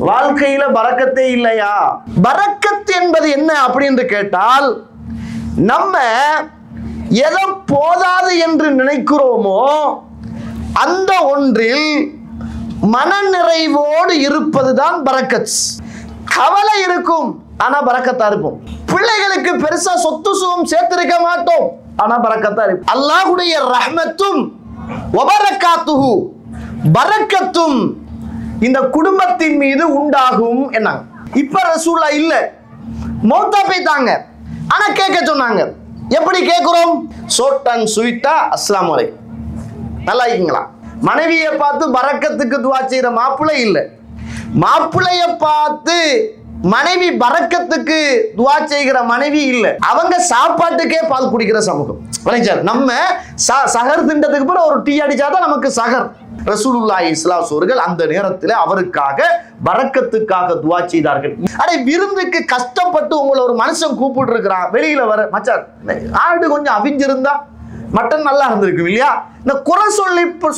வாழ்க்கையில பரக்கத்தே இல்லையா? பரக்கத் என்பது என்ன அப்படின்னு கேட்டால், நம்ம எதை போதாது என்று நினைக்கிறோமோ அந்த ஒன்றில் மனநிறைவோடு இருப்பதுதான் பரக்கத். கவலை இருக்கும், ஆனா பரக்கத்தா இருக்கும். பிள்ளைகளுக்கு பெருசா சொத்து சுகம் சேர்த்திருக்க மாட்டோம், ஆனா பரக்கத்தா இருக்கும். அல்லாஹ்வுடைய ரஹ்மத்தும் வபரக்காத்துஹு, பரக்கத்தும் இந்த குடும்பத்தின் மீது உண்டாகும் என்ன. இப்ப ரசூலுல்லாஹ் இல்ல, மௌத்தா போய்ட்டாங்க. ஆனா கேட்க சொன்னாங்க. எப்படி கேட்கிறோம்? ஷார்ட் அண்ட் ஸ்வீட்டா அஸ்ஸலாமு அலைக்கும், நல்லா இருக்கீங்களா? மனைவியை பார்த்து பரக்கத்துக்கு துஆ செய்யற மாப்பிள்ளை இல்ல, மாப்பிள்ளைய பார்த்து மனைவி பரக்கத்துக்கு துஆ செய்கிற மனைவி இல்ல. அவங்க சாப்பாட்டுக்கே பால் குடிக்கிற சமூகம். நம்ம சஹர் திண்டத்துக்கு பிறகு ஒரு டீ அடிச்சாதான் நமக்கு சஹர். ரசூலுல்லாஹி ஸல்லல்லாஹு அலைஹி வஸல்லம் அந்த நேரத்தில் அவருக்காக பரக்கத்துக்காக துஆ செய்தார்கள். அடே, விருந்துக்கு கஷ்டப்பட்டு உங்களை ஒரு மனுஷன் கூப்பிட்டு இருக்கிறான், வெளியில வர மச்சான் ஆடு கொஞ்சம் அவிஞ்சிருந்தா மட்டன் நல்லா இருந்திருக்கு இல்லையா? இந்த குறை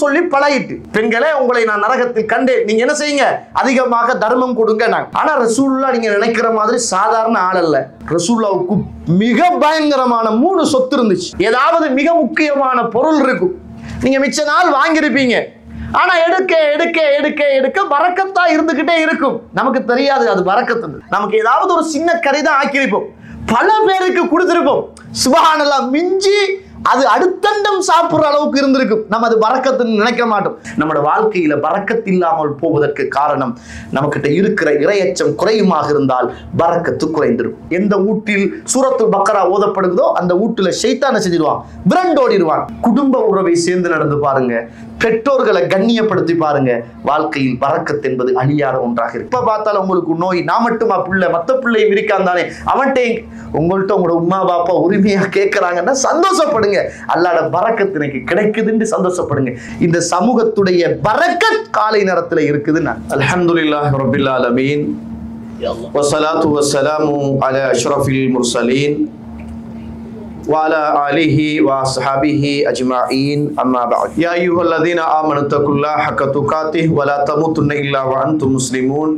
சொல்லி பழகிட்டு, பெண்களே உங்களை நான் நரகத்தில் கண்டேன், நீங்க என்ன செய்யுங்க, அதிகமாக தர்மம் கொடுங்க. ஆனா ரசூலுல்லாஹ் நீங்க நினைக்கிற மாதிரி சாதாரண ஆள் அல்ல. ரசூலுல்லாஹ்வுக்கு மிக பயங்கரமான 3 சொத்து இருந்துச்சு. ஏதாவது மிக முக்கியமான பொருள் இருக்கும், நீங்க மிச்ச நாள் வாங்கியிருப்பீங்க, ஆனா எடுக்க எடுக்க எடுக்க எடுக்க பரக்கத்தா இருந்துகிட்டே இருக்கும். நமக்கு தெரியாது அது பரக்கத்து. நமக்கு ஏதாவது ஒரு சின்ன கறிதான் ஆக்கியிருப்போம், பல பேருக்கு கொடுத்திருப்போம். சுப்ஹானல்லாஹ், மிஞ்சி அது அடுத்தண்டம் சாப்பிடுற அளவுக்கு இருந்திருக்கும். நம்ம அது பரக்கத்துன்னு நினைக்க மாட்டோம். நம்மளோட வாழ்க்கையில பரக்கத்து இல்லாமல் போவதற்கு காரணம், நமக்கிட்ட இருக்கிற இறையச்சம் குறையுமாக இருந்தால் பரக்கத்து குறைந்திடும். எந்த வீட்டில் சூரத்துல் பக்கரா ஓதப்படுதோ அந்த வீட்டுல ஷைத்தானை செஞ்சிடுவான், விரண்டோடிடுவான். குடும்ப உறவை சேர்ந்து நடந்து பாருங்க, பெற்றோர்களை கண்ணியப்படுத்தி பாருங்க, வாழ்க்கையில் பரக்கத் என்பது அழியாத ஒன்றாக இருக்கு. இப்ப பார்த்தாலும் உங்களுக்கு நோய், நான் மட்டுமா பிள்ளை, மத்த பிள்ளையும் இருக்கான் தானே, அவன்கிட்ட உங்கள்கிட்ட உங்களோட உமா பாப்பா உரிமையா கேட்கிறாங்கன்னா சந்தோஷப்படுங்க. அல்லாஹ்வோட பரக்கத் எனக்கு கிடைக்குதுன்னு சந்தோஷப்படுங்க. இந்த சமூகத்துடைய பரக்கத் காலை நேரத்துல இருக்குதுன்னா அல்ஹம்துலில்லாஹி ரப்பில் ஆலமீன் வஸ்ஸலாத்து வஸ்ஸலாமு அலா அஷ்ரஃபில் முர்சலீன் وعلى آله وصحبه أجمعين أما بعد يا أيها الذين آمنوا اتقوا الله حق تقاته ولا تموتن إلا وأنتم مسلمون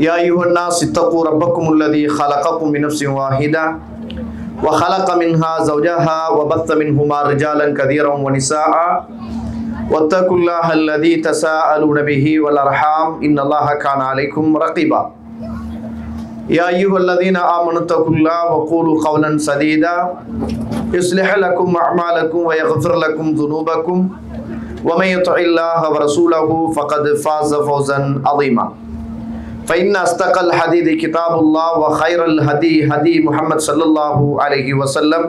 يا أيها الناس اتقوا ربكم الذي خلقكم من نفس واحدة وخلق منها زوجها وبث منهما رجالا كثيرا ونساء واتقوا الله الذي تساءلون به والأرحام إن الله كان عليكم رقيبا يا أيها الذين آمنوا اتقوا الله وقولوا قولا سديدا يصلح لكم أعمالكم ويغفر لكم ذنوبكم ومن يطع الله ورسوله فقد فاز فوزا عظيما فإن أصدق الحديث كتاب الله وخير الهدي هدي محمد صلى الله عليه وسلم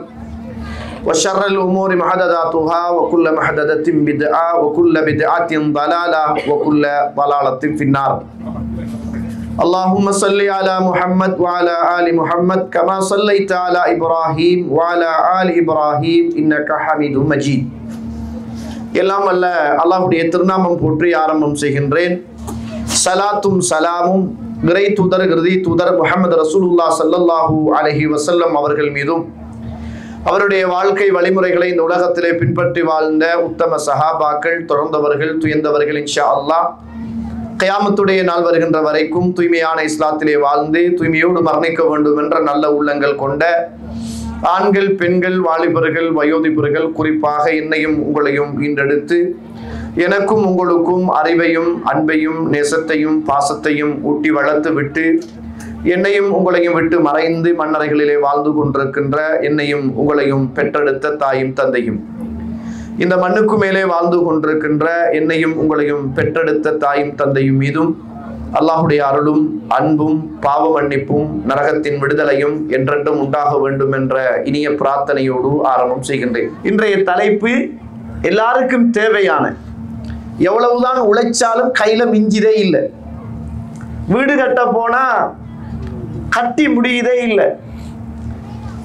وشر الأمور محدثاتها وكل محدثة بدعة وكل بدعة ضلالة وكل ضلالة في النار اللهم صل على محمد وعلى آل محمد كما صليت على إبراهيم وعلى آل إبراهيم إنك حميد مجيد. எல்லாம் அல்ல அல்லாஹ்வுடைய திருநாமம் போற்றி ஆரம்பம் செய்கின்றேன். சலாத்தும் சலாமும் இறை தூதர் இறுதி தூதர் முஹம்மது ரசூலுல்லாஹ் ஸல்லல்லாஹு அலைஹி வஸல்லம் அவர்கள் மீதும், அவருடைய வாழ்க்கை வழிமுறைகளை இந்த உலகத்திலே பின்பற்றி வாழ்ந்த உத்தம சஹாபாக்கள், தொடர்ந்தவர்கள், துயர்ந்தவர்கள் இன்ஷா அல்லாஹ் கியாமத்துடைய நாள் வருகின்ற வரைக்கும் தூய்மையான இஸ்லாத்திலே வாழ்ந்து தூய்மையோடு மரணிக்க வேண்டும் என்ற நல்ல உள்ளங்கள் கொண்ட ஆண்கள், பெண்கள், வாலிபர்கள், வயோதிபர்கள், குறிப்பாக என்னையும் உங்களையும் ஈண்டெடுத்து எனக்கும் உங்களுக்கும் அறிவையும் அன்பையும் நேசத்தையும் பாசத்தையும் ஊட்டி வளர்த்து விட்டு என்னையும் உங்களையும் விட்டு மறைந்து மண்ணறைகளிலே வாழ்ந்து கொண்டிருக்கின்ற என்னையும் உங்களையும் பெற்றெடுத்த தாயும் தந்தையும், இந்த மண்ணுக்கு மேலே வாழ்ந்து கொண்டிருக்கின்ற என்னையும் உங்களையும் பெற்றெடுத்த தாயும் தந்தையும் மீதும் அல்லாஹ்வுடைய அருளும் அன்பும் பாவ மன்னிப்பும் நரகத்தின் விடுதலையும் என்றென்றும் உண்டாக வேண்டும் என்ற இனிய பிரார்த்தனையோடு ஆரம்பம் செய்கின்றேன். இன்றைய தலைப்பு எல்லாருக்கும் தேவையான, எவ்வளவுதான் உழைச்சாலும் கையில மிஞ்சிதே இல்லை. வீடு கட்ட போனா கட்டி முடியுதே இல்லை.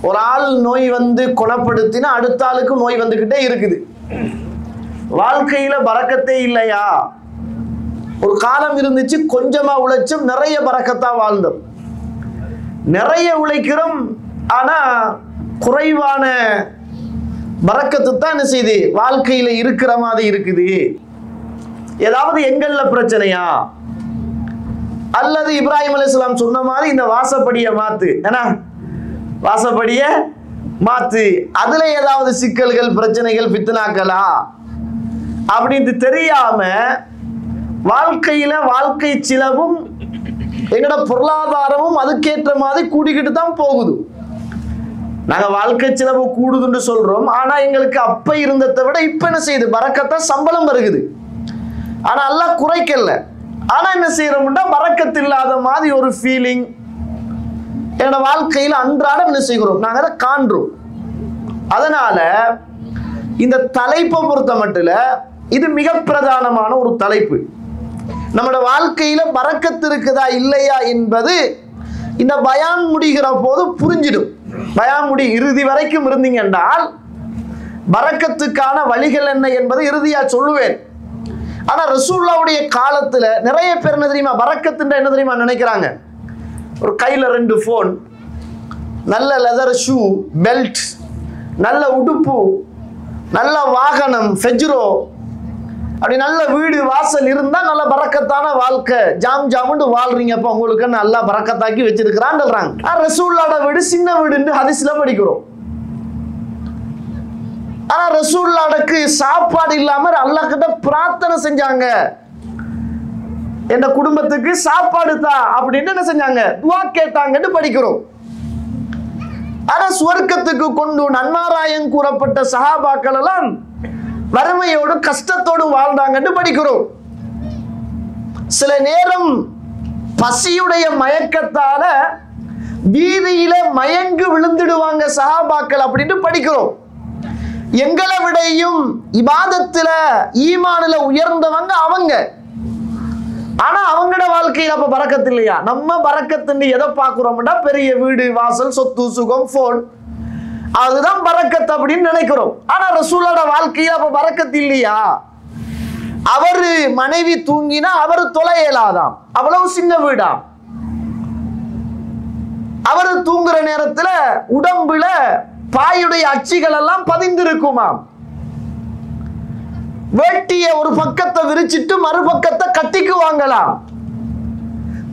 ஒரு ஆள் நோய் வந்து குணப்படுத்தினா அடுத்த ஆளுக்கு நோய் வந்துகிட்டே இருக்குது. வாழ்க்கையில பரக்கத்தே இல்லையா? ஒரு காலம் இருந்துச்சு, கொஞ்சமா உழைச்சும் நிறைய பரக்கத்தா வாழ்ந்தோம். நிறைய உழைக்கிறோம், ஆனா குறைவான பரக்கத்து தான் என்ன செய்யுது, வாழ்க்கையில இருக்கிற மாதிரி இருக்குது. ஏதாவது எங்கள்ல பிரச்சனையா? அல்லது இப்ராஹிம் அலைஹிஸ்ஸலாம் சொன்ன மாதிரி இந்த வாசப்படியை மாத்து, என்ன வாசப்படியை மாத்து, அதுல ஏதாவது சிக்கல்கள் பிரச்சனைகள் ஃபித்னாக்களா அப்படின்னு தெரியாம வாழ்க்கையில வாழ்க்கை செலவும் எங்கட பொருளாதாரமும் அதுக்கேற்ற மாதிரி கூடிக்கிட்டு தான் போகுது. நாங்க வாழ்க்கை செலவு கூடுதுன்னு சொல்றோம், ஆனா எங்களுக்கு அப்ப இருந்ததை விட இப்ப என்ன செய்யுது, பரக்கத்தா சம்பளம் வருகுது. ஆனா அல்லாஹ் குறைக்கல. ஆனா என்ன செய்யறோம்னா பரக்கத்து இல்லாத மாதிரி ஒரு ஃபீலிங் என்னோட வாழ்க்கையில் அன்றாடம் என்ன செய்கிறோம், நாங்க அதை காண்றோம். அதனால இந்த தலைப்பை பொறுத்த மட்டும் இது மிக பிரதானமான ஒரு தலைப்பு. நம்மளோட வாழ்க்கையில பரக்கத்து இருக்குதா இல்லையா என்பது இந்த பயான் முடிகிற போது புரிஞ்சிடும். பயான் முடி இறுதி வரைக்கும் இருந்தீங்க என்றால் பரக்கத்துக்கான வழிகள் என்ன என்பதை இறுதியா சொல்லுவேன். ஆனா ரசூலுல்லாஹ்வுடைய காலத்துல நிறைய பேர் என்ன தெரியுமா, பரக்கத்துன்ற என்ன தெரியுமா நினைக்கிறாங்க, ஒரு கையில 2 போன், நல்ல லெதர் ஷூ, பெல்ட், நல்ல உடுப்பு, நல்ல வாகனம் ஃபெஜ்ரோ, அப்படி நல்ல வீடு வாசல் இருந்தா நல்ல பரக்கத்தான வாழ்க்கை, ஜாம் ஜாமுன்னு வாழ்றீங்கப்ப உங்களுக்கு நல்லா பரக்கத்தாக்கி வச்சிருக்கிறான்னு சொல்றாங்க. ரசூலுல்லாஹ்வோட வீடு சின்ன வீடுன்னு ஹதீஸ்ல படிக்கிறோம். ஆனா ரசூலுல்லாஹ்வுக்கு சாப்பாடு இல்லாம அல்லாஹ் கிட்ட பிரார்த்தனை செஞ்சாங்க, என் குடும்பத்துக்கு சாப்பாடு தா அப்படின்னு என்ன செஞ்சாங்க, துஆ கேட்டாங்கன்னு படிக்கிறோம். ஆனா சுவர்க்கத்துக்கு கொண்டு நன்மாராயம் கூறப்பட்ட சஹாபாக்கள் எல்லாம் வறுமையோடு கஷ்டத்தோடு வாழ்ந்தாங்கன்னு படிக்கிறோம். சில நேரம் பசியுடைய மயக்கத்தால வீதியில மயங்கு விழுந்துடுவாங்க சஹாபாக்கள் அப்படின்னு படிக்கிறோம். எங்களை விடையும் இபாதத்துல ஈமானுல உயர்ந்தவங்க அவங்க. ஆனா அவங்களோட வாழ்க்கையில அப்ப பரக்கத்து இல்லையா? நம்ம பரக்கத்துன்னு எதை பார்க்கிறோம்னா பெரிய வீடு வாசல் சொத்து சுகம் போன், அதுதான் பரக்கத் அப்படின்னு நினைக்கிறோம். ஆனா ரசூலோட வாழ்க்கையில அப்ப பரக்கத்து இல்லையா? அவரு மனைவி தூங்கினா அவரு தொலை இயலாதாம், அவ்வளவு சின்ன வீடாம். அவரு தூங்குற நேரத்துல உடம்புல பாயுடைய அச்சிகள் எல்லாம் பதிந்திருக்குமாம். வேட்டிய ஒரு பக்கத்தை விரிச்சிட்டு மறுபக்கத்தை கட்டிக்குவாங்களாம்.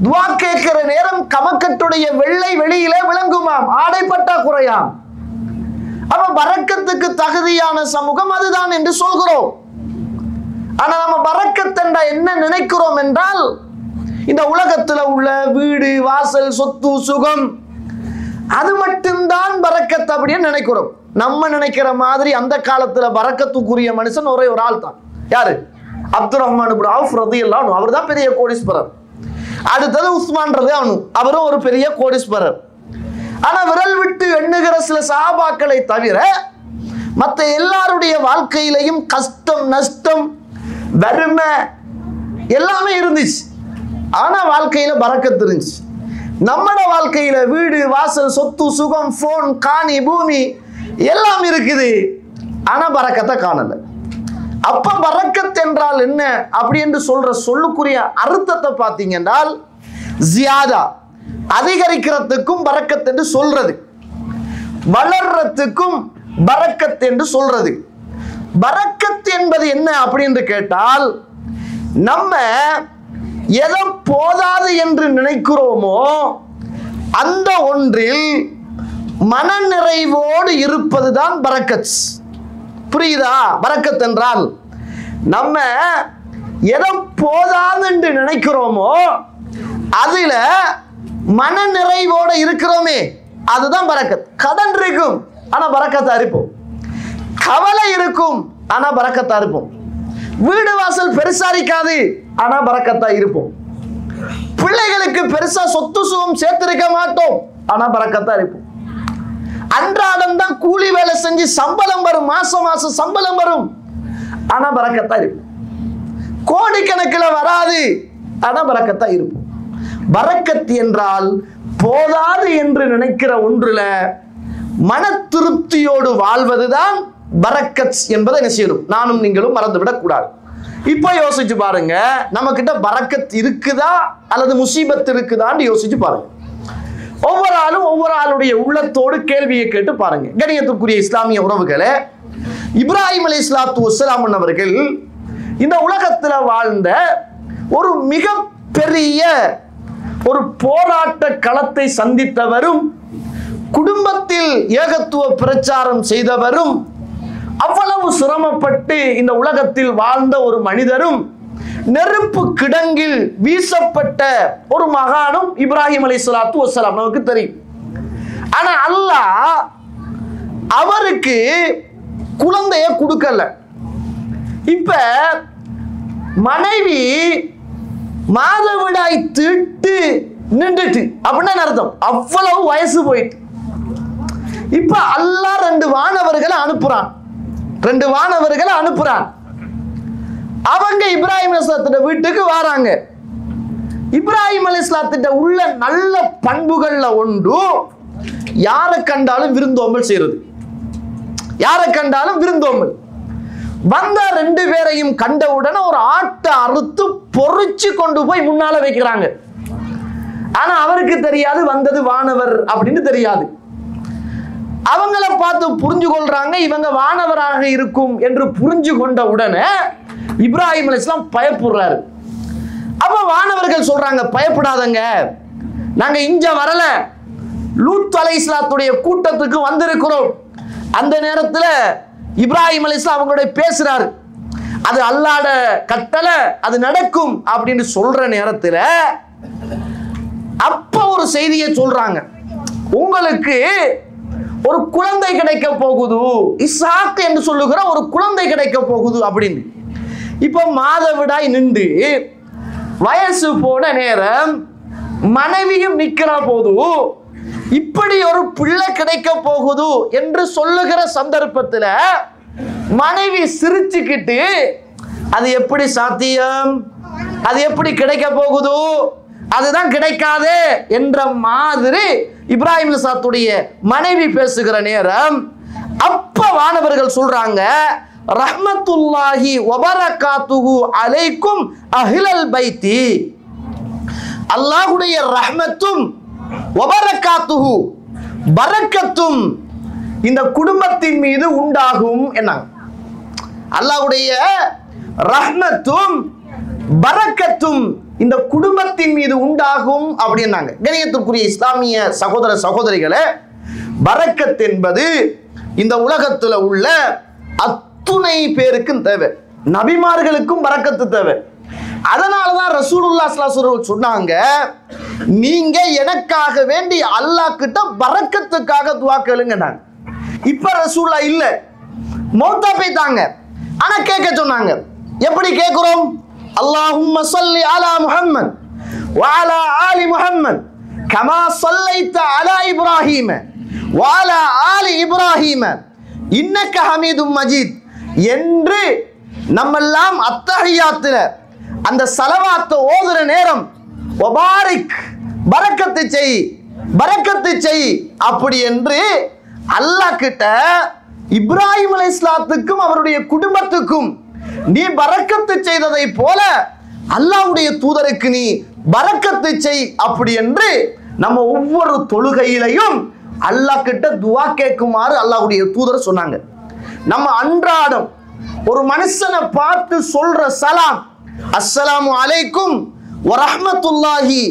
துஆ கேட்கிற நேரம் கமக்கட்டுடைய வெள்ளை வெளியில விளங்குமாம், ஆடைப்பட்டா குறையாம். அப்ப பரக்கத்துக்கு தகுதியான சமூகம் அதுதான் என்று சொல்கிறோம். ஆனா நம்ம பரக்கத்தண்டா என்ன நினைக்கிறோம் என்றால், இந்த உலகத்துல உள்ள வீடு வாசல் சொத்து சுகம் அது மட்டும்தான் பரக்கத் அப்படின்னு நினைக்கிறோம். நம்ம நினைக்கிற மாதிரி அந்த காலத்துல பரக்கத்துக்குரிய மனுஷன் ஒரே ஒரு ஆள் தான். யாரு? அப்துல் ரஹ்மான் இப்னு அவுஃப் ரலியல்லாஹு அன்ஹு. அவர் தான் பெரிய கோடீஸ்வரர். அடுத்தது உஸ்மான் ரலியல்லாஹு அன்ஹு, அவரும் ஒரு பெரிய கோடீஸ்வரர். ஆனா விரல் விட்டு எண்ணுகிற சில சஹாபாக்களை தவிர மற்ற எல்லாருடைய வாழ்க்கையிலையும் கஷ்டம் நஷ்டம் வறுமை எல்லாமே இருந்துச்சு. ஆனா வாழ்க்கையில பரக்கத்து இருந்துச்சு. நம்மட வாழ்க்கையில வீடு வாசல் சொத்து சுகம் போன் காணி பூமி எல்லாம் இருக்குது, ஆனா பரக்கத்தை காணல. அப்ப பரக்கத் என்றால் என்ன அப்படி என்று சொல்ற சொல்லுக்குரிய அர்த்தத்தை பார்த்தீங்கன்றால், ஜியாதா அதிகரிக்கிறதுக்கும் பரக்கத் என்று சொல்றது, வளர்றதுக்கும் பரக்கத் என்று சொல்றது. பரக்கத் என்பது என்ன அப்படின்னு கேட்டால், நம்ம எதை போதாது என்று நினைக்கிறோமோ அந்த ஒன்றில் மனநிறைவோடு இருப்பதுதான் பரக்கத். புரியுதா? பரக்கத் என்றால் நம்ம எதை போதாது என்று நினைக்கிறோமோ அதுல மனநிறைவோடு இருக்கிறோமே அதுதான் பரக்கத். கடன் இருக்கும் ஆனா பரக்கத்தா இருப்போம், கவலை இருக்கும் ஆனா பரக்கத்தா இருப்போம், வீடு வாசல் பெருசா இருக்காது ஆனா பரக்கத்தா இருப்போம், பிள்ளைகளுக்கு பெருசா சொத்து சுகம் சேர்த்திருக்க மாட்டோம் ஆனா பரக்கத்தா இருப்போம், அன்றாடம் தான் கூலி வேலை செஞ்சு சம்பளம் வரும், மாசம் மாசம் சம்பளம் வரும் ஆனா பரக்கத்தா இருப்போம், கோடிக்கணக்கில் வராது ஆனா பரக்கத்தா இருப்போம். பரக்கத் என்றால் போதாது என்று நினைக்கிற ஒன்றுல மன திருப்தியோடு வாழ்வதுதான் பரக்கத் என்பதை என்ன செய்யணும், நானும் நீங்களும் மறந்துவிடக் கூடாது. இப்ப யோசிச்சு பாருங்க, நம்ம கிட்ட பரக்கத் இருக்குதா அல்லது முசீபத் இருக்குதான்னு யோசிச்சு பாருங்க. ஒவ்வொரு ஆளும் ஒவ்வொரு ஆளுடைய உள்ளத்தோடு கேள்வியை கேட்டு பாருங்க. கணியத்துக்குரிய இஸ்லாமிய உறவுகளே, இப்ராஹிம் அலைஹிஸ்ஸலாத்து வஸ்ஸலாம் அவர்கள் இந்த உலகத்துல வாழ்ந்த ஒரு மிக பெரிய ஒரு போராட்ட களத்தை சந்தித்தவரும், குடும்பத்தில் ஏகத்துவ பிரச்சாரம் செய்தவரும், அவ்வளவு சிரமப்பட்டு இந்த உலகத்தில் வாழ்ந்த ஒரு மனிதரும், நெருப்பு கிடங்கில் வீசப்பட்ட ஒரு மகானும் இப்ராஹிம் அலைஹிஸ்ஸலாத்து வஸ்ஸலாம் நமக்கு தெரியும். ஆனா அல்லாஹ் அவருக்கு குழந்தைய கொடுக்கல. இப்ப மனைவி மாதவிடாய் தீட்டு நின்றுட்டு அப்படின்னு அர்த்தம். அவ்வளவு வயசு போயிட்டு இப்ப அல்லாஹ் ரெண்டு வானவர்களை அனுப்புறான். அவங்க இப்ராஹிம் அலைஹிஸ்ஸலாத்து வீட்டுக்கு வராங்க. இப்ராஹிம் அலைஹிஸ்ஸலாத்து உள்ள நல்ல பண்புகள்ல ஒன்று யாரை கண்டாலும் விருந்தோம்பல் செய்யறது. வந்த ரெண்டு பேரையும் கண்டவுடனே ஒரு ஆட்டை அறுத்து பொறிச்சு கொண்டு போய் முன்னால வைக்கிறாங்க. ஆனா அவருக்கு தெரியாது வந்தது வானவர் அப்படின்னு தெரியாது. அவங்கள பார்த்து புரிஞ்சு கொள்றாங்க, இவங்க வானவராக இருக்கும் என்று புரிஞ்சு கொண்ட உடனே இப்ராஹிம் அலைஹிஸ்ஸலாம் பயப்படுறாரு. அப்ப வானவர்கள் சொல்றாங்க, பயப்படாதங்க, நாங்க இங்க வரல, லூத் அலைஹிஸ்ஸலாத்துடைய கூட்டத்துக்கு வந்திருக்கிறோம். அந்த நேரத்துல இப்ராஹிம் அலைஹிஸ்ஸலாம் அவங்களோட பேசுறாரு, அது அல்லாஹ்ட கட்டளை, அது நடக்கும் அப்படின்னு சொல்ற நேரத்துல அப்ப ஒரு செய்தியை சொல்றாங்க, உங்களுக்கு ஒரு குழந்தை கிடைக்க போகுது, இஸ்ஹாக் என்று சொல்லுகிற ஒரு குழந்தை கிடைக்க போகுது அப்படின்னு. இப்ப மாதவிடாய் நின்று வயசு போன நேரம் மனைவியும் நிக்கிற போது இப்படி ஒரு பிள்ளை கிடைக்க போகுது என்று சொல்லுகிற சந்தர்ப்பத்தில் மனைவி சிரிச்சுக்கிட்டு, அது எப்படி சாத்தியம், அது எப்படி கிடைக்க போகுது, அதுதான் கிடைக்காது என்ற மாதிரி இப்ராஹிம் அலைஹிஸ்ஸலாத்துடைய மனைவி பேசுகிற நேரம் அப்ப வானவர்கள் சொல்றாங்க, ரஹ்மத்துல்லாஹி வ பரகாத்துஹு அலைக்கும் அஹ்லல் பைத்தி, அல்லாஹ்வுடைய ரஹ்மத்தும் வ பரகாத்துஹு பரக்கத்தும் இந்த குடும்பத்தின் மீது உண்டாகும் என்னாங்க. அல்லாஹ்வுடைய ரஹ்மத்தும் பரக்கத்தும் இந்த குடும்பத்தின் மீது உண்டாகும் அப்படின்னாங்க. கணியத்திற்குரிய இஸ்லாமிய சகோதர சகோதரிகளே, பரக்கத் என்பது இந்த உலகத்துல உள்ள அத்துணை பேருக்கும் தேவை, நபிமார்களுக்கும் பரக்கத்து தேவை. அதனாலதான் ரசூலுல்லாஹி ஸல்லல்லாஹு அலைஹி வஸல்லம் சொன்னாங்க, நீங்க எனக்காக வேண்டி அல்லாஹ் கிட்ட பரக்கத்துக்காக துஆ கேளுங்கன்னாங்க. இப்ப ரசூலுல்லாஹ் இல்ல, மௌத்தா போய்ட்டாங்க. ஆனா கேட்க சொன்னாங்க. எப்படி கேட்கிறோம்? அல்லாஹும்ம ஸல்லி அலா முஹம்மத் வ அலா ஆலி முஹம்மத் கமா ஸல்லைத அலா இப்ராஹீம வ அலா ஆலி இப்ராஹீம இன்னக ஹமீதும் மஜீத் என்று நம்மெல்லாம் அத்தஹியாத்துல அந்த ஸலவாத்தை ஓதுற நேரம் வபாரிக் பரக்கத்து செய் அப்படி என்று அல்லாஹ் கிட்ட இப்ராஹிம் அலைஹிஸ்ஸலாத்துக்கும் அவருடைய குடும்பத்துக்கும் நீ பரக்கத்து செய்ததை போல அல்லாஹ்வுடைய தூதருக்கு நீ பரக்கத்து செய் அப்படி என்று நம்ம ஒவ்வொரு தொழுகையிலையும் அல்லாஹ் கிட்ட துஆ கேட்குமாறு அல்லாஹ்வுடைய தூதர் சொன்னாங்க. நம்ம அன்றாடம் ஒரு மனுஷனை பார்த்து சொல்ற சலாம், அஸ்ஸலாமு அலைக்கும் வ ரஹ்மத்துல்லாஹி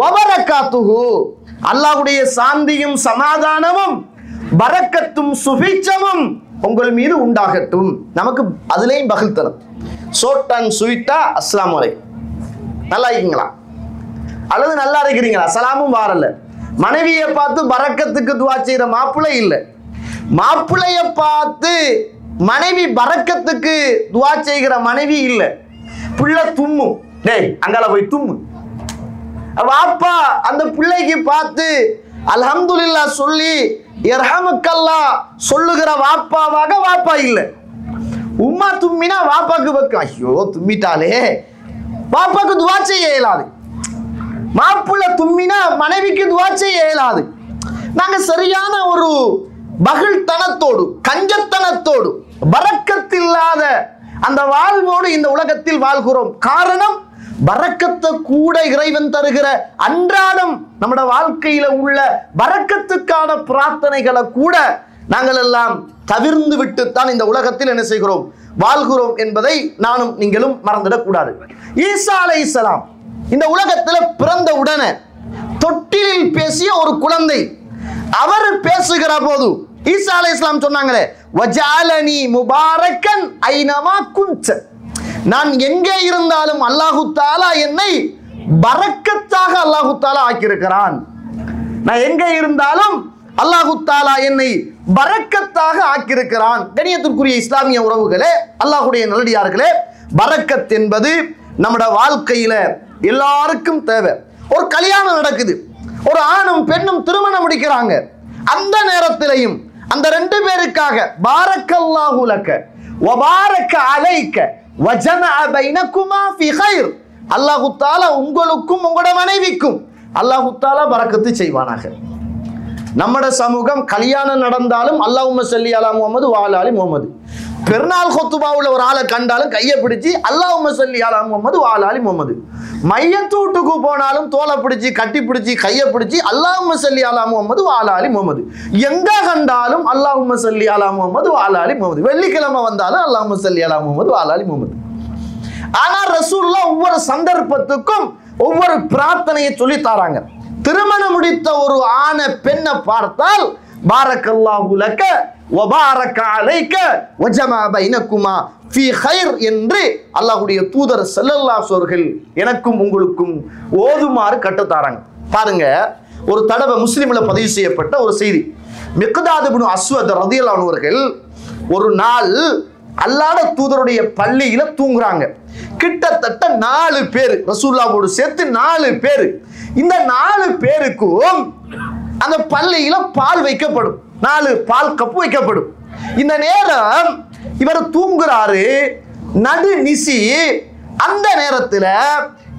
வ பரகாத்துஹு, அல்லாஹ்வுடைய சாந்தியும் சமாதானமும் பரக்கத்தும் சுபிட்சமும் உங்கள் மீது உண்டாகட்டும். நமக்கு அதுலேயும் பகில் தரும். ஷார்ட் அண்ட் ஸ்வீட்டா அஸ்ஸலாமு அலைக்கும், நல்லா இருக்கீங்களா அல்லது நல்லா இருக்கிறீங்களா, சலாமும் வாரல்ல. மனைவியை பார்த்து பரக்கத்துக்கு துஆ செய்யற மாப்பிள்ளை இல்லை, மாப்பிள்ளைய பார்த்து மனைவி பரக்கத்துக்கு துஆ செய்கிற மனைவி இல்லை. பிள்ளை தும்மும், டேய் அங்கால போய் தும்மு. வாப்பா அந்த பிள்ளைக்கு பார்த்து அல்ஹம்துலில்லாஹ் சொல்லி யர்ஹமுக்கல்லாஹ் சொல்லுகிற வாப்பாவாக வாப்பா இல்லை. உம்மா தும்மினா வாப்பாக்கு வைக்கும், ஐயோ தும்மிட்டாலே, வாப்பாக்கு துஆ செய்ய இயலாது. மாப்பிள்ளை தும்மினா மனைவிக்கு துஆ செய்ய இயலாது. நாங்க சரியான ஒரு பகிழ்த்தனத்தோடு கஞ்சத்தனத்தோடு பரக்கத்தில்லாத அந்த வாழ்வோடு இந்த உலகத்தில் வாழ்கிறோம். காரணம், பரக்கத்தை கூட இறைவன் தருகிற அன்றாடம் நம்முடைய வாழ்க்கையில உள்ள பரக்கத்துக்கான பிரார்த்தனைகளை கூட நாங்கள் எல்லாம் தவிர்ந்து விட்டுத்தான் இந்த உலகத்தில் என்ன செய்கிறோம், வாழ்கிறோம் என்பதை நானும் நீங்களும் மறந்துடக்கூடாது. ஈசா அலைஹிஸ்ஸலாம் இந்த உலகத்துல பிறந்த உடனே ஒரு குழந்தை, அவர் பேசுகிற போது ஈசா அலைஹிஸ்ஸலாம் சொன்னாங்களே, வஜஅலனி முபாரக்கன் ஐனமா குன்த, நான் எங்கே இருந்தாலும் அல்லாஹு தஆலா என்னை பரக்கத்தாக அல்லாஹு தஆலா ஆக்கியிருக்கிறான். நான் எங்கே இருந்தாலும் அல்லாஹு தஆலா என்னை பரக்கத்தாக ஆக்கியிருக்கிறான். கண்ணியத்திற்குரிய இஸ்லாமிய உறவுகளே, அல்லாஹ்வுடைய நல்லடியார்களே, பரக்கத் என்பது நம்முடைய வாழ்க்கையில எல்லாருக்கும் தேவை. ஒரு கல்யாணம் நடக்குது, ஒரு ஆணும் பெண்ணும் திருமணம் முடிக்கிறாங்க. அந்த நேரத்திலையும் அந்த ரெண்டு பேருக்காக பாரக்கல்லாஹு லக வ பாரக அலைக வ ஜமஅ பைனகுமா ஃபீ கைர், அல்லாஹ் தஆலா உங்களுக்கும் உங்களுடைய மனைவிக்கும் அல்லாஹ் தஆலா பரக்கத்து செய்வானாக. நம்மட சமூகம் கல்யாணம் நடந்தாலும் அல்லாஹும்ம ஸல்லி அலா முஹம்மது வ அலா அலி முஹம்மது, பெருநாள் கொத்துபாவுல ஒரு ஆளை கண்டாலும் கையை பிடிச்சி அல்லாஹும்ம ஸல்லி அலா முஹம்மது வ அலா அலி முஹம்மது, மையத்து வீட்டுக்கு போனாலும் தோலை பிடிச்சி கட்டி பிடிச்சி கையை பிடிச்சி அல்லாஹும்ம ஸல்லி அலா முஹம்மது வ அலா அலி முஹம்மது, எங்க கண்டாலும் அல்லாஹும்ம ஸல்லி அலா முஹம்மது வ அலா அலி முஹம்மது, வெள்ளிக்கிழமை வந்தாலும் அல்லாஹும்ம ஸல்லி அலா முஹம்மது வ அலா அலி முஹம்மது. ஆனா ரசூலுல்லாஹ் ஒவ்வொரு சந்தர்ப்பத்துக்கும் ஒவ்வொரு பிரார்த்தனையை சொல்லி தாராங்க. திருமணம் முடித்த ஒரு ஆணை பெண்ணை பார்த்தால் பாரக்கல்லாஹு லக வ பாரக அலைக வ ஜமஅ பைனகுமா ஃபீ கைர் என்று அல்லாஹ்வுடைய தூதர் ஸல்லல்லாஹு அலைஹி வஸல்லம் எனக்கும் உங்களுக்கும் ஓதுமாறு கட்டுத்தாராங்க. பாருங்க, ஒரு தடவை முஸ்லிம்ல பதிவு செய்யப்பட்ட ஒரு செய்தி. மிக்தாத் இப்னு அஸ்வத் ரலியல்லாஹு அன்ஹு அவர்கள் ஒரு நாள் அல்லாஹ்வுடைய தூதருடைய பள்ளியில தூங்குறாங்க. கிட்டத்தட்ட 4 பேர், ரசூலுல்லாஹோடு சேர்த்து 4 பேர். இந்த 4 பேருக்கும் அந்த பள்ளியில பால் வைக்கப்படும், 4 பால் கப்பு வைக்கப்படும். இந்த நேரம் இவர் தூங்குறாரு, நடு நிசி. அந்த நேரத்தில்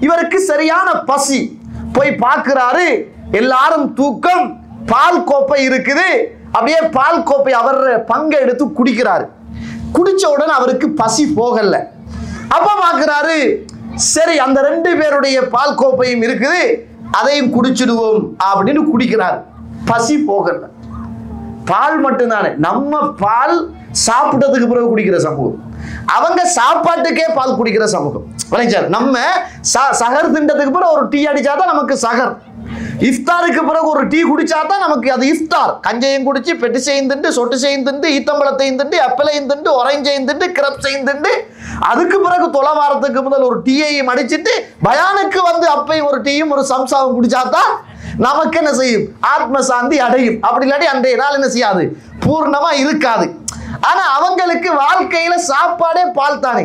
இவருக்கு சரியான பசி. போய் பார்க்கிறாரு, எல்லாரும் தூக்கம், பால் கோப்பை இருக்குது. அப்படியே பால் கோப்பை அவர் பங்கை எடுத்து குடிக்கிறாரு. குடிச்ச உடனே அவருக்கு பசி போகல. அப்ப பார்க்கிறாரு, சரி அந்த 2 பேருடைய பால் கோப்பையும் இருக்குது, அதையும் குடிச்சிடுவோம் அப்படின்னு குடிக்கிறார். பசி போகல. பால் மட்டும்தானே, நம்ம பால் சாப்பிட்டதுக்கு பிறகு குடிக்கிற சமூகம், அவங்க சாப்பாட்டுக்கே பால் குடிக்கிற சமூகம். நம்ம சகர் திண்டத்துக்கு பிறகு ஒரு டீ அடிச்சாதான் நமக்கு சகர், இஃப்தாருக்கு பிறகு ஒரு டீ குடிச்சாதான் நமக்கு அது இஃப்தார். கஞ்சையும் குடிச்சு பெட்டிசையும் திண்டு, சொட்டுசையும் திண்டு, ஈத்தம்பழத்தையும் திண்டு, அப்பலையும் திண்டு, ஒரஞ்சையும் திண்டு, கிரப்சையும் திண்டு, அதுக்கு பிறகு தொலைவாரத்துக்கு முதல் ஒரு டீயையும் அடிச்சுட்டு பயானுக்கு வந்து அப்பையும் ஒரு டீயும் ஒரு சம்சாவும் குடிச்சாதான் நமக்கு என்ன செய்யும், ஆத்ம சாந்தி அடையும். அப்படி இல்லாட்டி அன்றைய நாள் என்ன செய்யாது, பூர்ணமா இருக்காது. ஆனா அவங்களுக்கு வாழ்க்கையில சாப்பாடே பால் தானே.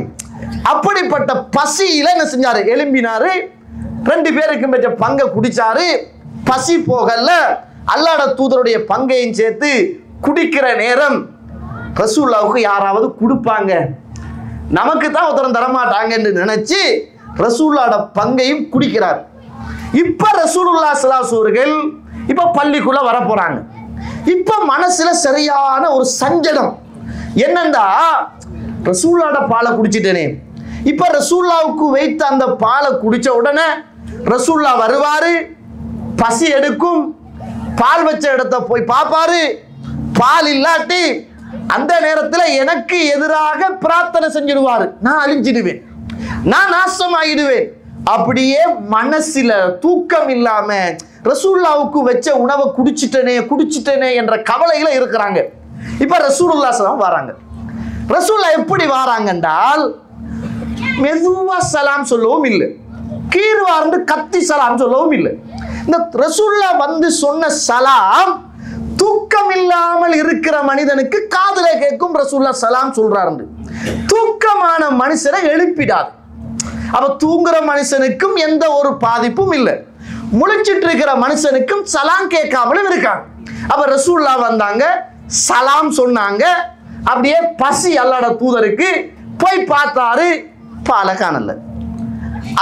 அப்படிப்பட்ட பசியில என்ன செஞ்சாரு, எழும்பினாரு, 2 பேருக்கு பெற்ற பங்கை குடிச்சாரு. பசி போகல. அல்லாஹ்வுடைய தூதருடைய பங்கையும் சேர்த்து குடிக்கிற நேரம் ரசூலுல்லாஹ்வுக்கு யாராவது கொடுப்பாங்க, நமக்கு தான் ஒருத்தரம் தரமாட்டாங்கன்னு நினைச்சு ரசூலுல்லாஹ்வுடைய பங்கையும் குடிக்கிறார். இப்ப ரசூலுல்லாஹ் ஸல்லல்லாஹு அலைஹி வஸல்லம் இப்ப பள்ளிக்குள்ள வர போறாங்க. இப்ப மனசுல சரியான ஒரு சஞ்சலம். என்னண்டா, ரசூலுல்லாஹ்வுடைய பாலை குடிச்சிட்டேனே. இப்ப ரசூலுல்லாஹ்வுக்கு வைத்த அந்த பாலை குடிச்ச உடனே ரசூலுல்லாஹ் வருவாரு, பசி எடுக்கும், பால் வச்ச இடத்த போய் பார்ப்பாரு, பால் இல்லாட்டி அந்த நேரத்தில் எனக்கு எதிராக பிரார்த்தனை செஞ்சிடுவாரு, நான் அழிஞ்சிடுவேன், நான் நாசமாயிடுவேன். அப்படியே மனசுல தூக்கம் இல்லாம ரசூலுல்லாஹ்வுக்கு வச்ச உணவை குடிச்சிட்டனே என்ற கவலையில இருக்கிறாங்க. இப்ப ரசூலுல்லாஹ் ஸல்லல்லாஹு வராங்க. ரசூலுல்லாஹ் எப்படி வராங்கன்றால், மெதுவா சலாம் சொல்லவும் இல்லை, கீழ்வார்ந்து கத்தி சலாம் சொல்லவும் இல்லை. இந்த ரசூலுல்லாஹ் வந்து சொன்ன சலாம் தூக்கம் இல்லாமல் இருக்கிற மனிதனுக்கு காதுல கேட்கும். ரசூலுல்லாஹ் சலாம் சொல்றாரு. தூக்கமான மனுஷனை எழுப்பிடாது. அப்ப தூங்குற மனுஷனுக்கும் எந்த ஒரு பாதிப்பும் இல்லை, முழிச்சிட்டு இருக்கிற மனுஷனுக்கும் சலாம் கேட்காமலும் இருக்காங்க. அப்ப ரசூலுல்லாஹ் வந்தாங்க, சலாம் சொன்னாங்க. அப்படியே பசி அல்லாஹ்வுடைய தூதருக்கு. போய் பார்த்தாரு, பாலை காணல,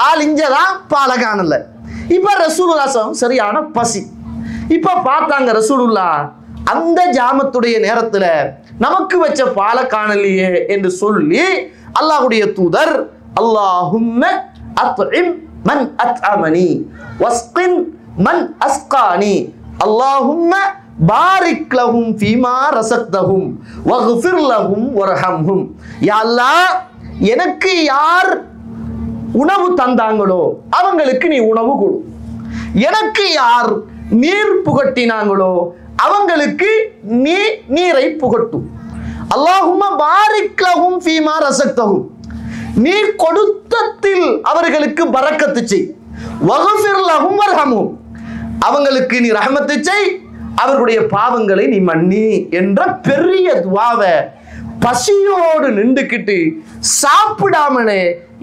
ஆள் இஞ்சதான் பாலை காணல. இப்ப ரசூலுல்லாஹ் சரியான பசி. இப்ப பார்த்தாங்க ரசூலுல்லாஹ் அந்த ஜாமத்துடைய நேரத்துல நமக்கு வச்ச பாலை காணலையே என்று சொல்லி அல்லாஹ்வுடைய தூதர், அல்லாஹும்ம அத்இம் மன் அத்அமனி வஸ்கின் மன் அஸ்கானி அல்லாஹும்ம பாரிக் லஹும் ஃபீமா ரஸக்தஹும் வக்ஃபிர் லஹும் வர்ஹம்ஹும். யா அல்லாஹ், எனக்கு யார் உணவு தந்தாங்களோ அவங்களுக்கு நீ உணவு கொடு, எனக்கு யார் நீர் புகட்டினாங்களோ அவங்களுக்கு நீ நீரை புகட்டும். அல்லாஹும்ம பாரிக் லஹும் ஃபீமா ரஸக்தஹும், நீ கொடுத்ததில் அவர்களுக்கு பரக்கத்து செய். வக்ஃபிர் லஹும் வர்ஹம்ஹும், அவங்களுக்கு நீ ரஹ்மத்து செய், அவர்களுடைய பாவங்களை நீ மன்னி என்ற பெரிய துஆவை பசியோடு நின்றுக்கிட்டு சாப்பிடாமலே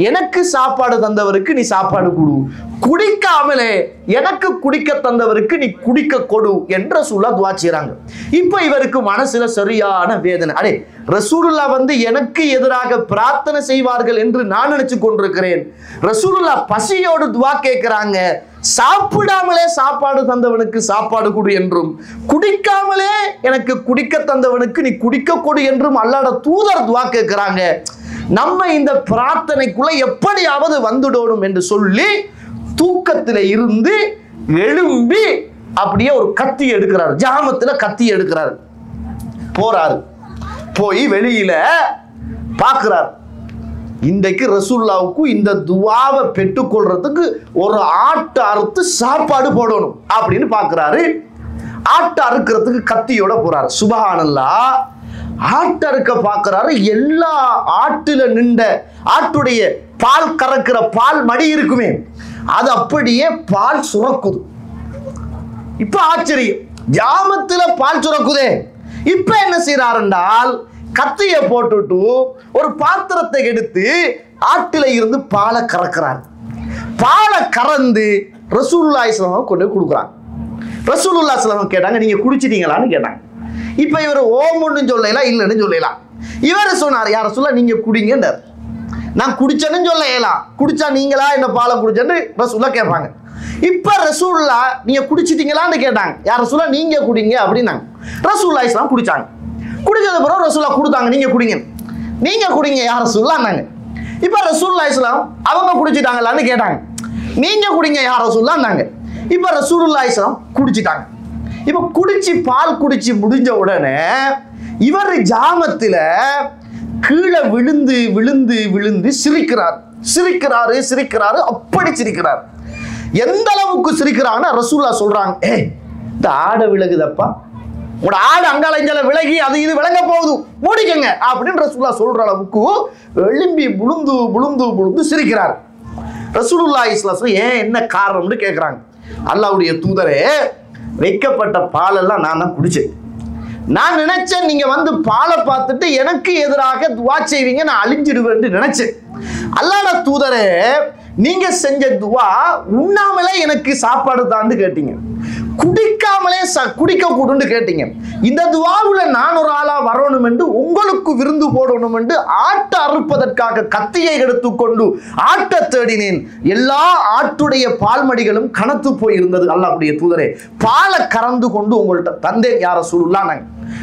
எனக்கு சாப்பாடு தந்தவருக்கு நீ சாப்பாடு கொடு, குடிக்காமலே எனக்கு குடிக்க தந்தவருக்கு நீ குடிக்க கொடு என்ற சொல்ல துஆ செய்றாங்க. இப்ப இவருக்கு மனசுல சரியான வேதனை. அடே ரசூலுல்லாஹ் வந்து எனக்கு எதிராக பிரார்த்தனை செய்வார்கள் என்று நான் நினைச்சு கொண்டிருக்கிறேன். ரசூலுல்லாஹ் பசியோடு துஆ கேட்கிறாங்க, சாப்பிடாமலே சாப்பாடு தந்தவனுக்கு சாப்பாடு கொடு என்றும், குடிக்காமலே எனக்கு குடிக்க தந்தவனுக்கு நீ குடிக்க கொடு என்றும் அல்லாஹ்வுடைய தூதர் துஆ கேட்கிறாங்க. நம்ம இந்த பிரார்த்தனைக்குள்ள எப்படியாவது வந்துடணும் என்று சொல்லி தூக்கத்தில் இருந்து எழும்பி அப்படியே ஒரு கத்தி எடுக்கிறார். ஜாமத்துல கத்தி எடுக்கிறார், போறாரு. போய் வெளியில பார்க்கிறார், இன்றைக்கு ரசூலுல்லாஹ்வுக்கு இந்த துஆவை பெற்றுக்கொள்றதுக்கு ஒரு ஆட்டை அறுத்து சாப்பாடு போடணும் அப்படின்னு பார்க்கிறாரு. ஆட்டை அறுக்கிறதுக்கு கத்தியோட போறாரு. சுப்ஹானல்லாஹ், ஆட்டை அறுக்க பார்க்கிறாரு. எல்லா ஆட்டுல நின்ற ஆட்டுடைய பால் கறக்கிற பால் மடி இருக்குமே, அது அப்படியே பால் சுரக்குது. இப்ப ஆச்சரியம், ஜாமத்துல பால் சுரக்குதே. இப்ப என்ன செய்யறார் என்றால் கத்தியை போட்டுட்டு ஒரு பாத்திரத்தை எடுத்து ஆட்டில இருந்து பாலை கறக்கிறார். பாலை கறந்து ரசூலுல்லாஹி ஸல்லல்லாஹு அலைஹி வஸல்லம் கொண்டு கொடுக்குறாங்க. ரசூலுல்லாஹி ஸல்லல்லாஹு அலைஹி வஸல்லம் கேட்டாங்க, நீங்க குடிச்சிட்டீங்களான்னு கேட்டாங்க. இப்ப இவர் ஓமுன்னு சொல்லலாம், இல்லைன்னு சொல்லலாம். இவர் சொன்னார், யார் ரசூலுல்லாஹ் நீங்க குடிங்கன்றார். நான் குடிச்சேன்னு சொல்லலாம், குடிச்சா நீங்களா என்ன பாலை குடிச்சேன்னு ரசூலுல்லாஹ் கேட்பாங்க. இப்ப ரசூலுல்லாஹ் நீங்க குடிச்சிட்டீங்களான்னு கேட்டாங்க. யார் ரசூலுல்லாஹ் நீங்க குடிங்க அப்படின்னாங்க. ரசூலுல்லாஹி ஸல்லல்லாஹு அலைஹி வஸல்லம் குடிச்சாங்க. குடிச்சது பிறகு ரசூலுல்லாஹ் கொடுத்தாங்க, நீங்க குடிங்க, நீங்க குடிங்க யார் ரசூலுல்லாஹ்னாங்க. இப்ப ரசூலுல்லாஹி ஸல்லல்லாஹு அலைஹி வஸல்லம் அவங்க குடிச்சிட்டாங்களான்னு கேட்டாங்க. நீங்க குடிங்க யார் ரசூலுல்லாஹ்னாங்க. இப்ப ரசூலுல்லாஹி ஸல்லல்லாஹு அலைஹி வஸல்லம் குடிச்சிட்டாங்க. இப்ப குடிச்சு பால் குடிச்சு முடிஞ்ச உடனே இவர் ஜாமத்துல கீழே விழுந்து விழுந்து விழுந்து சிரிக்கிறார். சிரிக்கிறாரு சிரிக்கிறாரு, அப்படி சிரிக்கிறார். எந்த அளவுக்கு சிரிக்கிறாங்கன்னா ரசூலுல்லாஹ் சொல்றாங்க, ஏய் இந்த ஆடை விலகுதப்பா, உங்களோட ஆடு அங்கால இங்கால விலகி அது இது விளங்க போகுது, மூடிக்கங்க அப்படின்னு ரசூலுல்லாஹ் சொல்ற அளவுக்கு எழும்பி புழுந்து புழுந்து புழுந்து சிரிக்கிறார். ரசூலுல்லாஹி ஸல்லல்லாஹு அலைஹி வஸல்லம் ஏன் என்ன காரணம்னு கேட்கிறாங்க. அல்லாஹ்வுடைய தூதரே, வைக்கப்பட்ட பாலெல்லாம் நான் தான் குடிச்சேன். நான் நினைச்சேன் நீங்க வந்து பாலை பார்த்துட்டு எனக்கு எதிராக துஆ செய்வீங்க, நான் அழிஞ்சிடுவேன் நினைச்சேன். அல்லாஹ்வுடைய தூதரே, நீங்க செஞ்ச துஆ உண்ணாமலே எனக்கு சாப்பாடு தான்னு கேட்டீங்க, குடிக்காமலே குடிக்க கூடுன்னு கேட்டீங்க. இந்த துஆவுல நான் ஒரு ஆளா வரணும் என்று, உங்களுக்கு விருந்து போடணும் என்று ஆட்டை அறுப்பதற்காக கத்தியை எடுத்துக்கொண்டு ஆட்டை தேடினேன். எல்லா ஆட்டுடைய பால்மடிகளும் கனத்து போய் இருந்தது. அல்லாஹ்வுடைய தூதரே, பாலை கறந்து கொண்டு உங்கள்கிட்ட தந்தேன் யார ரசூலுல்லாஹ்,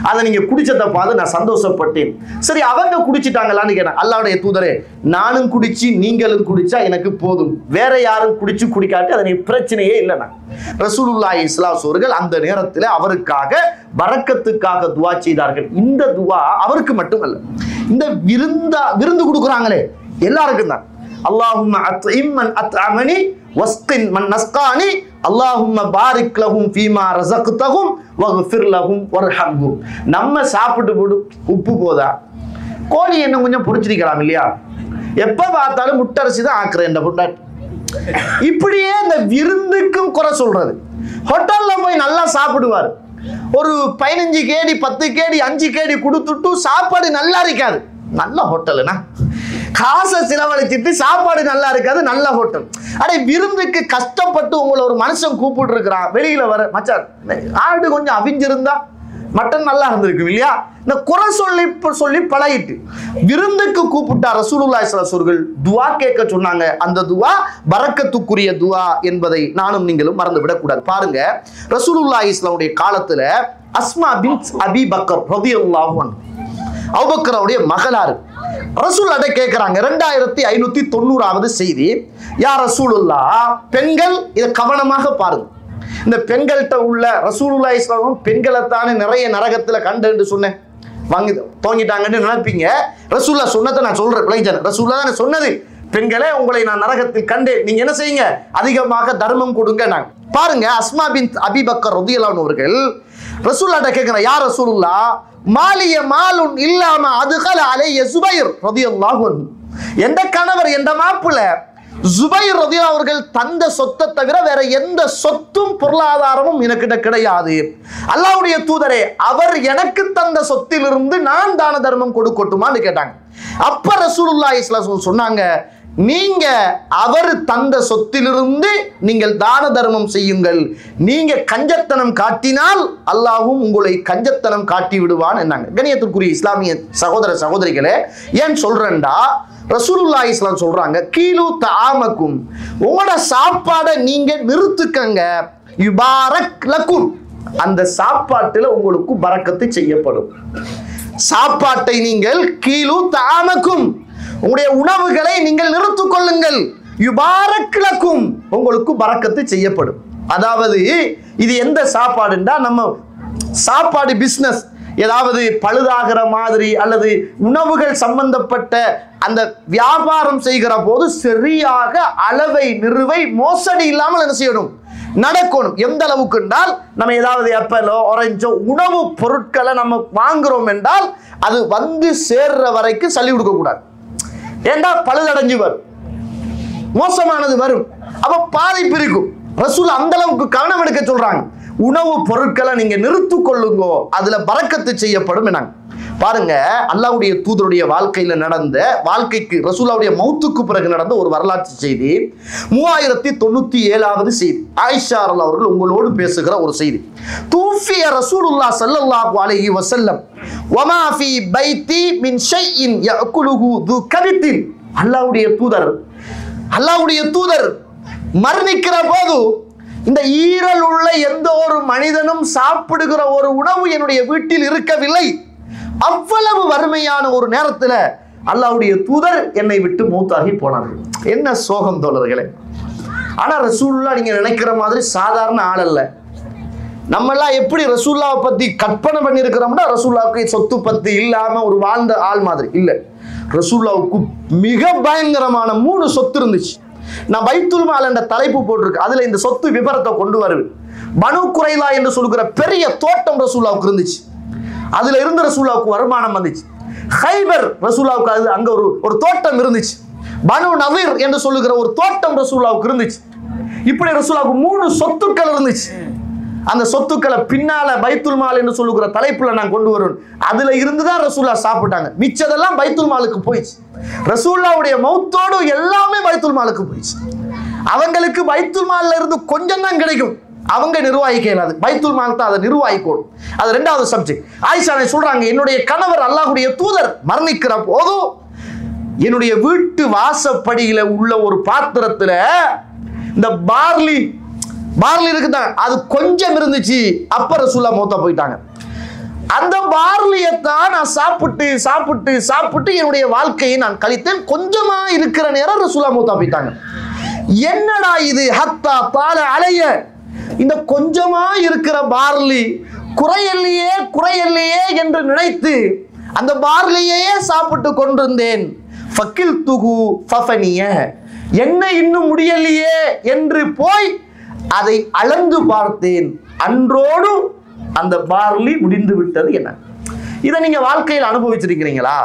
அதை நீங்க குடிச்சதை பார்த்து நான் சந்தோஷப்பட்டேன். சரி, அவங்க குடிச்சிட்டாங்களான்னு கேட்டேன். அல்லாஹ்வுடைய தூதரே, நானும் குடிச்சு நீங்களும் குடிச்சா எனக்கு போதும், வேற யாரும் குடிச்சு குடிக்காட்டி அது பிரச்சனையே இல்லைனா. ரசூலுல்லாஹி ஸல்லல்லாஹு அலைஹி வஸல்லம் அவர்கள் அந்த நேரத்தில் அவருக்காக பரக்கத்துக்காக துஆ செய்தார்கள். இந்த துஆ அவருக்கு மட்டுமல்ல, இந்த விருந்து கொடுக்குறாங்களே எல்லாருக்கும் தான். அல்லாஹும்ம அத்இம் மன் அத்அமனி வஸ்கின் மன் நஸ்கானி அல்லாஹும்ம பாரிக் லஹும் ஃபீமா ரஸக்தஹும் வக்ஃபிர் லஹும் வர்ஹம்ஹும். நம்ம சாப்பிட்டு போடு உப்பு போதா, கோழி என்ன கொஞ்சம் பொரிச்சிருக்கலாம் இல்லையா, எப்ப பார்த்தாலும் முட்டரிசி தான் ஆக்குறேன் இந்த புட்டாட். இப்படியே இந்த விருந்துக்கும் குறை சொல்றது. ஹோட்டல்ல போய் நல்லா சாப்பிடுவார், ஒரு 15 கேடி 10 கேடி 5 கேடி கொடுத்துட்டு சாப்பாடு நல்லா இருக்காது. நல்ல ஹோட்டல்னா காசை செலவழிச்சிட்டு சாப்பாடு நல்லா இருக்காது, நல்ல ஹோட்டல். அடே விருந்துக்கு கஷ்டப்பட்டு உங்களை ஒரு மனுஷன் கூப்பிட்டு இருக்கிறான், வெளியில வர மச்சான் ஆடு கொஞ்சம் அவிஞ்சிருந்தா மட்டன் நல்லா இருந்திருக்கு இல்லையா, இந்த குறை சொல்லி பழகிட்டு விருந்துக்கு கூப்பிட்டா ரசூலுல்லாஹி ஸல்லல்லாஹு அலைஹி வஸல்லம் துஆ கேட்க சொன்னாங்க. அந்த துஆ பரக்கத்துக்குரிய துஆ என்பதை நானும் நீங்களும் மறந்து விடக்கூடாது. பாருங்க, ரசூலுல்லாஹி ஸல்லல்லாஹு அலைஹி வஸல்லம் காலத்துல அஸ்மா பின்த் அபி பக்கர் ரலியல்லாஹு அன்ஹு, அபூபக்கருடைய மகளார், ரசூலுல்லாஹ் கேட்கிறாங்க. 2590வது செய்தி. யா ரசூலுல்லாஹ், பெண்கள் இதை கவனமாக பாருங்க. இந்த பெண்கள்கிட்ட உள்ள ரசூலுல்லாஹி ஸல்லல்லாஹு அலைஹி வஸல்லம் பெண்களை தானே நிறைய நரகத்துல கண்டு சொன்னேன், வாங்கி தோங்கிட்டாங்கன்னு நினைப்பீங்க. ரசூலுல்லாஹ் சொன்னதை நான் சொல்றேன், ரசூலுல்லாஹ் சொன்னது பெண்களே, உங்களை நான் நரகத்தில் கண்டேன், நீங்க என்ன செய்யுங்க, அதிகமாக தர்மம் கொடுங்க. நாங்க பாருங்க, அஸ்மா பின் அபி பக்கர் ரலியல்லாஹு அன்ஹு அவர்கள் ரசூலுல்லாஹ்ட்ட கேக்குறாங்க, யா ரசூலுல்லாஹ், மாலிய மாலுன் இல்லாம அதுகல அலைய சுபைர் ரலியல்லாஹு அன்ஹு, எந்த கணவர் எந்த மாப்பிள்ளை ஜுபைர் ரலியல்லாஹு அவர்கள் தந்த சொத்தை தவிர வேற எந்த சொத்தும் பொருளாதாரமும் எனக்கிட்ட கிடையாது. அல்லாஹ்வுடைய தூதரே, அவர் எனக்கு தந்த சொத்திலிருந்து நான் தான தர்மம் கொடுக்கட்டுமான்னு கேட்டாங்க. அப்ப ரசூலுல்லாஹி ஸல்லல்லாஹு அலைஹி வஸல்லம் சொன்னாங்க, நீங்க அவர் தந்த சொத்திலிருந்து நீங்கள் தான தர்மம் செய்யுங்கள். நீங்க கஞ்சத்தனம் காட்டினால் அல்லாஹ்வும் உங்களை கஞ்சத்தனம் காட்டி விடுவான் என்னாங்க. கண்ணியத்திற்குரிய இஸ்லாமிய சகோதர சகோதரிகளே, ஏன் சொல்றேன்டா, ரசூலுல்லாஹி ஸல்லல்லாஹு அலைஹி சொல்றாங்க, கீலு தஆமக்கும், உங்களோட சாப்பாடை நீங்க நிறுத்துக்கங்க, யுபாரக் லக்கும், அந்த சாப்பாட்டுல உங்களுக்கு பரக்கத்து செய்யப்படும். சாப்பாட்டை நீங்கள் கீலு தஆமக்கும், உங்களுடைய உணவுகளை நீங்கள் நிறுத்திக் கொள்ளுங்கள், யுபாரக் லக்கும், உங்களுக்கு பரக்கத்து செய்யப்படும். அதாவது இது எந்த சாப்பாடுண்டா, நம்ம சாப்பாடு பிசினஸ் ஏதாவது பழுதாகிற மாதிரி அல்லது உணவுகள் சம்பந்தப்பட்ட அந்த வியாபாரம் செய்கிற போது சரியாக அளவை நிறுவை மோசடி இல்லாமல் என்ன செய்யணும், நடக்கணும். எந்த அளவுக்கு என்றால், நம்ம ஏதாவது ஆப்பிளோ ஆரஞ்சோ உணவு பொருட்களை நம்ம வாங்குறோம் என்றால் அது வந்து சேர்ற வரைக்கும் சளி கொடுக்க கூடாது. ஏண்டா பழுதடைஞ்சு வரும், மோசமானது வரும், அப்ப பாதிப்பு இருக்கும். ரசூல் அந்த அளவுக்கு கவனம் எடுக்க சொல்றாங்க. உணவு பொருட்களை நீங்க நிறுத்திக் கொள்ளுங்கோ, அதுல பரக்கத்து செய்யப்படும். பாருங்க, அல்லாஹ்வுடைய தூதருடைய வாழ்க்கையில நடந்த, வாழ்க்கைக்கு ரசூலுல்லாஹ்வுடைய மௌத்துக்கு பிறகு நடந்த ஒரு வரலாற்று செய்தி, 3097வது செய்தி. ஆயிஷா ரலியல்லாஹு அவர்கள் உங்களோடு பேசுகிற ஒரு செய்தி. தூஃபிய ரசூலுல்லாஹ் ஸல்லல்லாஹு அலைஹி வஸல்லம் வமா ஃபீ பைத்தி மின் ஷைஇன் யஅகுலுஹு து கபித்தின். அல்லாஹ்வுடைய தூதர் மரணிக்கிற போது, இந்த ஈரல் உள்ள எந்த ஒரு மனிதனும் சாப்பிடுகிற ஒரு உணவு என்னுடைய வீட்டில் இருக்கவில்லை. அவ்வளவு வறுமையான ஒரு நேரத்தில் அல்லாஹ்வுடைய தூதர் என்னை விட்டு மௌத்தாகி போனார்கள். என்ன சோகம் தோழர்களே. ஆனா ரசூலுல்லாஹ் நீங்க நினைக்கிற மாதிரி சாதாரண ஆள் அல்ல. நம்மெல்லாம் எப்படி ரசூலுல்லாஹ் பத்தி கற்பனை பண்ணி இருக்கிறோம்னா, ரசூலுல்லாஹ்வுக்கு சொத்து பத்தி இல்லாம ஒரு வாழ்ந்த ஆள் மாதிரி இல்ல. ரசூலுல்லாஹ்வுக்கு மிக பயங்கரமான 3 சொத்து இருந்துச்சு. நான் பைத்துல் மால் என்ற தலைப்பு போட்டிருக்கு, அதுல இந்த சொத்து விபரத்தை கொண்டு வருவேன். பனு குரைலா என்று சொல்லுகிற பெரிய தோட்டம் ரசூலுல்லாஹ்வுக்கு இருந்துச்சு, அதுல இருந்து ரசூலுல்லாஹ்வுக்கு வருமானம் வந்துச்சு. ஹைபர் ரசூலுல்லாஹ்வுக்கு அங்க ஒரு தோட்டம் இருந்துச்சு. பனு நவீர் என்று சொல்லுகிற ஒரு தோட்டம் ரசூலுல்லாஹ்வுக்கு இருந்துச்சு. இப்படி ரசூலுல்லாஹ்வுக்கு 3 சொத்துக்கள் இருந்துச்சு. அந்த சொத்துக்களை பின்னால பைத்துல் மால் என்று சொல்லுகிற தலைப்புல நான் கொண்டு வருவேன். அதுல இருந்துதான் ரசூலுல்லாஹ் சாப்பிட்டாங்க. மிச்சதெல்லாம் பைத்துல் மாலுக்கு போயிடுச்சு. ரசூலுல்லாஹ்வுடைய மௌத்தோடு எல்லாமே பைத்துல் மாலுக்கு போயிடுச்சு. அவங்களுக்கு பைத்துல் மால்ல இருந்து கொஞ்சம் தான் கிடைக்கும், அவங்க நிர்வாகிக்க இயலாது. பைத்துல் மால் தான் அதை நிர்வாகிக்கணும். அது 2வது சப்ஜெக்ட். ஆயிஷா சொல்றாங்க, என்னுடைய கணவர் அல்லாஹ்வுடைய தூதர் மரணிக்கிற போது என்னுடைய வீட்டு வாசப்படியில உள்ள ஒரு பாத்திரத்துல இந்த பார்லி இருக்குதான், அது கொஞ்சம் இருந்துச்சு. அப்ப ரசூலுல்லாஹ் மௌத்தா போயிட்டாங்க. அந்த பார்லியத்தான் நான் சாப்பிட்டு சாப்பிட்டு சாப்பிட்டு என்னுடைய வாழ்க்கையை நான் கழித்தேன். கொஞ்சமா இருக்கிற நேரம் ரசூலுல்லாஹ் மௌத்தா போயிட்டாங்க. என்னடா இது, ஹத்தா தால அலைய, இந்த கொஞ்சமா இருக்கிற பார்லி குறையல்லையே என்று நினைத்து அந்த பார்லியையே சாப்பிட்டு கொண்டிருந்தேன். ஃபக்கில் துகு ஃபஃபனிய, என்ன இன்னும் முடியலையே என்று போய் அதை அளந்து பார்த்தேன். அன்றோடு அந்த பார்லி முடிந்து விட்டது. என்ன இதை நீங்க வாழ்க்கையில் அனுபவிச்சிருக்கிறீங்களா?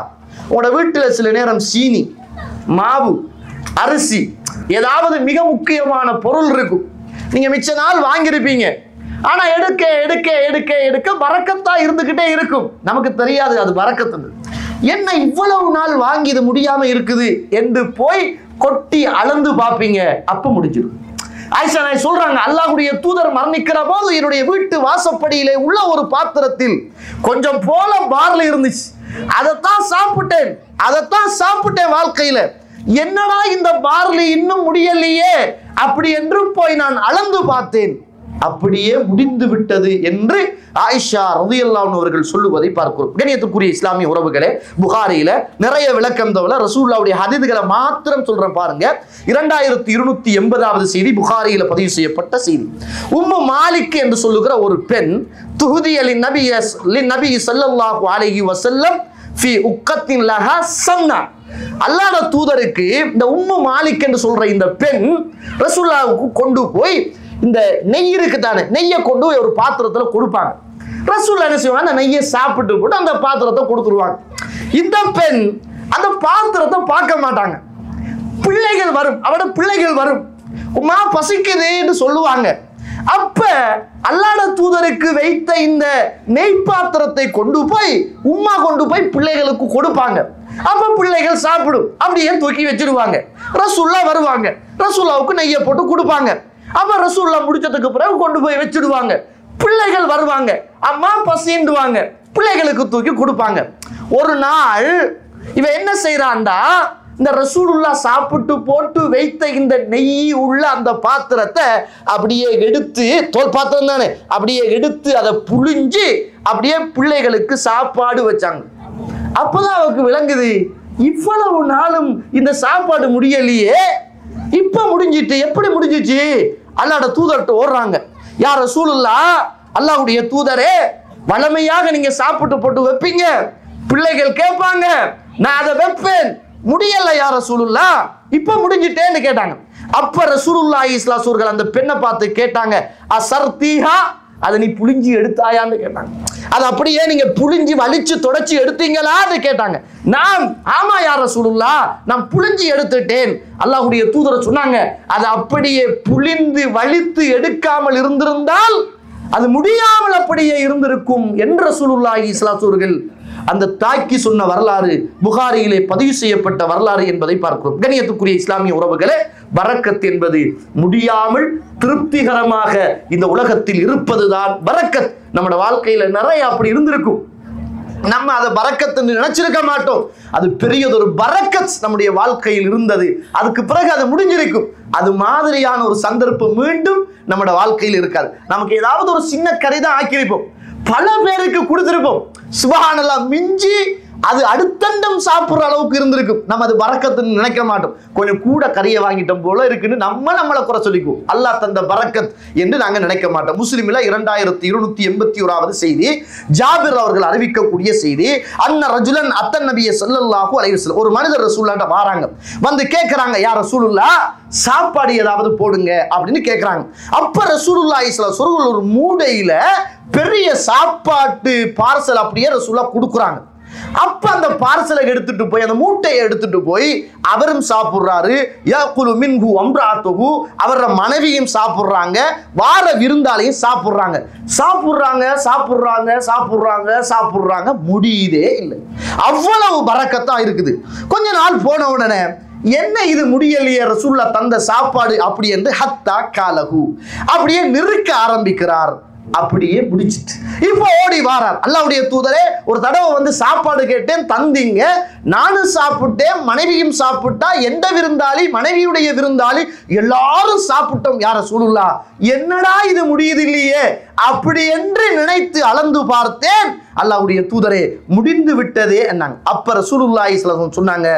உங்களோட வீட்டுல சில நேரம் சீனி, மாவு, அரிசி, ஏதாவது மிக முக்கியமான பொருள் இருக்கும். நீங்க மிச்ச நாள் வாங்கியிருப்பீங்க. ஆனா எடுக்க எடுக்க எடுக்க எடுக்க பரக்கத்தா இருந்துகிட்டே இருக்கும். நமக்கு தெரியாது அது பரக்கத்து. என்ன இவ்வளவு நாள் வாங்கி இது முடியாம இருக்குது என்று போய் கொட்டி அளந்து பார்ப்பீங்க. அப்ப முடிஞ்சிடும். ஆயிஷா சொல்றாங்க, அல்லாஹ்வுடைய தூதர் மரணிக்கிற போது என்னுடைய வீட்டு வாசப்படியிலே உள்ள ஒரு பாத்திரத்தில் கொஞ்சம் போல பார்லி இருந்துச்சு. அதைத்தான் சாப்பிட்டேன் வாழ்க்கையில. என்னடா இந்த பார்லி இன்னும் முடியலையே அப்படி என்று போய் நான் அளந்து பார்த்தேன். அப்படியே முடிந்து விட்டது என்று ஆயிஷா ரலியல்லாஹு அன்ஹா அவர்கள் சொல்லுவதை பார்க்கிறோம். கண்ணியத்துக்குரிய இஸ்லாமிய உறவுகளே, புகாரியில நிறைய விளக்கம் தவிர ரசூலுல்லாஹ்வுடைய ஹதீஸ்களை மாத்திரம் சொல்றேன் பாருங்க. 2280வது செய்தி, புகாரியில பதிவு செய்யப்பட்ட செய்தி. உம்மு மாலிக் என்று சொல்லுகிற ஒரு பெண், துஹுதிய லின் நபி ஸல்லல்லாஹு அலைஹி வஸல்லம் ஃபீ உக்கத்தின் லஹா சம்னா, அல்லாஹ்வுடைய தூதருக்கு இந்த உம்மு மாலிக் என்று சொல்ற இந்த பெண் ரசூலுல்லாஹ்வுக்கு கொண்டு போய் இந்த நெய் இருக்கு தானே, நெய்யை கொண்டு போய் ஒரு பாத்திரத்துல கொடுப்பாங்க. ரசூலுல்லாஹ் என்ன செய்வாங்க, அந்த நெய்யை சாப்பிட்டு போட்டு அந்த பாத்திரத்தை கொடுத்துருவாங்க. இந்த பெண் அந்த பாத்திரத்தை பார்க்க மாட்டாங்க. பிள்ளைகள் வரும், அவட பிள்ளைகள் வரும், உமா பசிக்குதுன்னு சொல்லுவாங்க. அப்ப அல்லாஹ்வுடைய தூதருக்கு வைத்த இந்த நெய் பாத்திரத்தை கொண்டு போய் உம்மா கொண்டு போய் பிள்ளைகளுக்கு கொடுப்பாங்க. அப்ப பிள்ளைகள் சாப்பிடும், அப்படியே தூக்கி வச்சிருவாங்க. ரசூலுல்லாஹ் வருவாங்க, ரசூலுல்லாஹ்வுக்கு நெய்யை போட்டு கொடுப்பாங்க. அப்ப ரசூலுல்லாஹ் முடிச்சதுக்கு பிறகு கொண்டு போய் வச்சிடுவாங்க. பிள்ளைகள் வருவாங்க, அம்மா பசிண்டுவாங்க, பிள்ளைகளுக்கு தூக்கி கொடுப்பாங்க. ஒரு நாள் இவன் என்ன செய்யறான்டா, இந்த ரசூலுல்லாஹ் சாப்பிட்டு போட்டு வைத்த இந்த நெய் உள்ள அந்த பாத்திரத்தை அப்படியே எடுத்து, தோல் பாத்திரம் தானே, அப்படியே எடுத்து அதை புழிஞ்சு அப்படியே பிள்ளைகளுக்கு சாப்பாடு வச்சாங்க. அப்பதான் அவருக்கு விளங்குது, இவ்வளவு நாளும் இந்த சாப்பாடு முடியலையே, இப்ப முடிஞ்சிட்டு. எப்படி முடிஞ்சிச்சு? அல்லாஹ்வுடைய தூதர்கிட்ட ஓடுறாங்க, யா ரசூலுல்லாஹ், அல்லாஹ்வுடைய தூதரே, வளமையாக நீங்க சாப்பிட்டு போட்டு வைப்பீங்க, பிள்ளைகள் கேட்பாங்க, நான் அதை வைப்பேன், முடியல யா ரசூலுல்லாஹ், இப்ப முடிஞ்சிட்டேன்னு கேட்டாங்க. அப்ப ரசூலுல்லாஹி ஸல்லல்லாஹு அலைஹி வஸல்லம் அந்த பெண்ணை பார்த்து கேட்டாங்க, அசர்தீஹா, அதை நீ புளிஞ்சி எடுத்தாயான்னு கேட்டாங்க. அது அப்படியே நீங்க புளிஞ்சி வலிச்சு தொடச்சி எடுத்தீங்களான்னு கேட்டாங்க. நான் ஆமா யா ரசூலுல்லாஹ், நான் புளிஞ்சி எடுத்துட்டேன். அல்லாஹ்வுடைய தூதர் சொன்னாங்க, அது அப்படியே புளிந்து வலித்து எடுக்காமல் இருந்திருந்தால் அது முடியாமல் அப்படியே இருந்திருக்கும் என்று ரசூலுல்லாஹி ஸல்லல்லாஹு அலைஹி வஸல்லம் அந்த தாக்கி சொன்ன வரலாறு புகாரியிலே பதிவு செய்யப்பட்ட வரலாறு என்பதை பார்க்கிறோம். கண்ணியத்துக்குரிய இஸ்லாமிய உறவுகளே, பரக்கத் என்பது முடியாமல் திருப்திகரமாக இந்த உலகத்தில் இருப்பதுதான் பரக்கத். நம்மளோட வாழ்க்கையில நிறைய அப்படி இருந்திருக்கும், நம்ம அதை பரக்கத்து நினைச்சிருக்க மாட்டோம். அது பெரியதொரு பரக்கத் நம்முடைய வாழ்க்கையில் இருந்தது, அதுக்கு பிறகு அது முடிஞ்சிருக்கும். அது மாதிரியான ஒரு சந்தர்ப்பம் மீண்டும் நம்மளோட வாழ்க்கையில் இருக்காது. நமக்கு ஏதாவது ஒரு சின்ன கறி தான் ஆக்கியிருப்போம், பல பேருக்கு கொடுத்திருப்போம், சுப்ஹானல்லாஹ், மிஞ்சி அது அடுத்தண்டம் சாப்பிடுற அளவுக்கு இருந்திருக்கும். நம்ம அது பரக்கத்துன்னு நினைக்க மாட்டோம். கொஞ்சம் கூட கறியை வாங்கிட்டோம் போல இருக்குன்னு நம்மளை குறை சொல்லிக்குவோம். அல்லாஹ் தந்த பரக்கத் என்று நாங்க நினைக்க மாட்டோம். முஸ்லிமில் 2281வது செய்தி, ஜாபிர் அவர்கள் அறிவிக்கக்கூடிய செய்தி, அன்ன ரஜுலன் அத்தன் நபிய ஸல்லல்லாஹு அலைஹி வஸல்லம், ஒரு மனிதர் ரசூலுல்லாஹ்ட்ட வராங்க, வந்து கேட்கறாங்க, யா ரசூலுல்லாஹ், சாப்பாடு ஏதாவது போடுங்க அப்படின்னு கேட்கறாங்க. அப்ப ரசூலுல்லாஹி ஸல்லல்லாஹு அலைஹி வஸல்லம் ஒரு மூடையில பெரிய சாப்பாட்டு பார்சல் அப்படியே ரசூலுல்லாஹ் கொடுக்குறாங்க. அப்ப அந்த பார்சலை எடுத்துட்டு போய், அந்த மூட்டையை எடுத்துட்டு போய் அவரும் சாப்பிடுறாரு, யாக்குலு மின்ஹு அம்ராத்துஹு, அவர மனைவியும் சாப்பிடுறாங்க, வார விருந்தாளையும் சாப்பிடுறாங்க. சாப்பிடுறாங்க சாப்பிடுறாங்க சாப்பிடுறாங்க சாப்பிடுறாங்க, முடியதே இல்லை. அவ்வளவு பரக்கத்தா இருக்குது. கொஞ்ச நாள் போன உடனே, என்ன இது முடியலையே ரசூலுல்லாஹ் தந்த சாப்பாடு அப்படி என்று ஹத்தா காலஹு, அப்படியே நிறுக்க ஆரம்பிக்கிறார். அப்படியே முடிச்சிட்டு இப்போ ஓடி வாரார், அல்லாஹ்வுடைய தூதரே, ஒரு தடவை வந்து சாப்பாடு கேட்டேன், தந்தீங்க, நானும் சாப்பிட்டேன், மனைவியும் சாப்பிட்டா, எந்த விருந்தாளி, மனைவியுடைய விருந்தாளி, எல்லாரும் சாப்பிட்டோம், யா ரசூலுல்லாஹ், என்னடா இது முடியுது இல்லையே அப்படி என்று நினைத்து அளந்து பார்த்தேன், அல்லாஹ்வுடைய தூதரே, முடிந்து விட்டதே என்னாங்க. அப்ப ரசூலுல்லாஹி ஸல்லல்லாஹு அலைஹி வஸல்லம் சொன்னாங்க,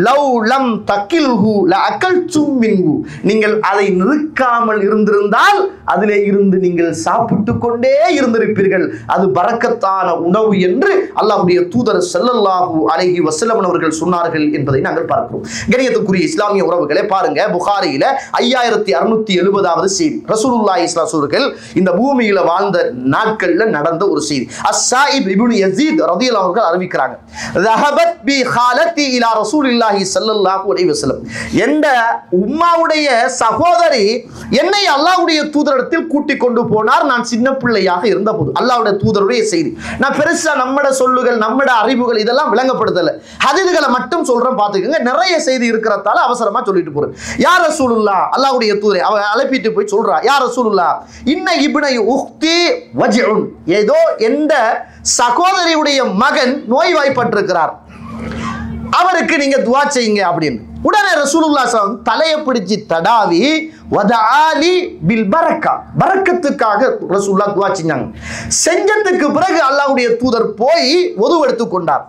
லவ் லம் தக்கில்ஹு லஅகல்தும் மின்ஹு, நீங்கள் அதை நிறுக்காமல் இருந்திருந்தால் அதிலே இருந்து நீங்கள் சாப்பிட்டு கொண்டே இருந்திருப்பீர்கள், அது பரக்கத்தான உணவு என்று அல்லாஹ்வுடைய தூதர் ஸல்லல்லாஹு அலைஹி வஸல்லம் அவர்கள் சொன்னார்கள் என்பதை நாங்கள் பார்க்கிறோம். கண்ணியத்துக்குரிய இஸ்லாமிய உறவுகளே, பாருங்க, புகாரியில 5670வது செய்தி, ரசூலுல்லாஹி ஸல்லல்லாஹு அலைஹி வஸல்லம் இந்த பூமியில வாழ்ந்த நாட்கள்ல நடந்த ஒரு செய்தி. அஸ்ஸாயிப் இப்னு யஸீத் ரலியல்லாஹு அன்ஹு அறிவிக்கிறாங்க, ذهبت بي خالتي الى رسول الله صلى الله عليه وسلم, என்ற உம்மாவுடைய சகோதரி என்னை அல்லாஹ்வுடைய தூதரிடத்தில் கூட்டிக் கொண்டு போனார், நான் சின்ன பிள்ளையாக இருந்தபோது. அல்லாஹ்வுடைய தூதருடைய செய்தி. நான் பெருசா நம்மட சொல்லுகள், நம்மட அறிவுகள் இதெல்லாம் விளங்கப்படுத்தல, ஹதீஸ்களை மட்டும் சொல்றேன், பாத்துக்கங்க. நிறைய செய்தி இருக்கிறதால அவசரமா சொல்லிட்டு போறேன். யா ரசூலுல்லாஹ், அல்லாஹ்வுடைய தூதரை அவ அழைப்பிட்டு போய் சொல்றா, யா ரசூலுல்லாஹ், இன்ன இப்னை உக்தி வஜ்உன், ஏதோ எந்த சகோதரியுடைய மகன் நோய்வாய்ப்பட்டிருக்கிறார், அவருக்கு நீங்க துஆ செய்யுங்க அப்படின்னு. உடனே ரசூலுல்லாஹ் ஸல்லல்லாஹு அலைஹி வஸல்லம் தலையை பிடிச்சி தடாவி வதஆலி பில் பரக்கா, பரக்கத்துக்காக ரசூலுல்லாஹ் துஆ செஞ்சாங்க. செஞ்சதுக்கு பிறகு அல்லாஹ்வுடைய தூதர் போய் ஒது எடுத்து கொண்டார்.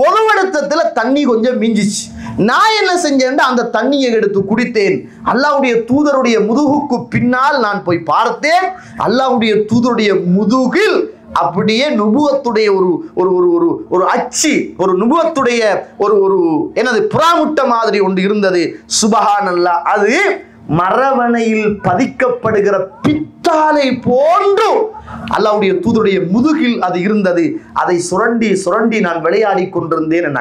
ஒதுவெடுத்ததுல தண்ணி கொஞ்சம் மிஞ்சிச்சு. நான் என்ன செஞ்சேன், அந்த தண்ணியை எடுத்து குடித்தேன். அல்லாஹ்வுடைய தூதருடைய முதுகுக்கு பின்னால் நான் போய் பார்த்தேன், அல்லாஹ்வுடைய தூதருடைய முதுகில் அப்படியே நுபுவத்துடைய ஒரு ஒரு ஒரு ஒரு ஒரு அச்சு, ஒரு நுபுவத்துடைய ஒரு ஒரு என்னது புறாமுட்ட மாதிரி ஒன்று இருந்தது. சுபஹானல்லாஹ். அது மரவணையில் பதிக்கப்படுகிற பித்தாலை போன்று அல்லாஹ்வுடைய தூதருடைய முதுகில் அது இருந்தது. அதை சுரண்டி சுரண்டி நான் விளையாடி கொண்டிருந்தேன்.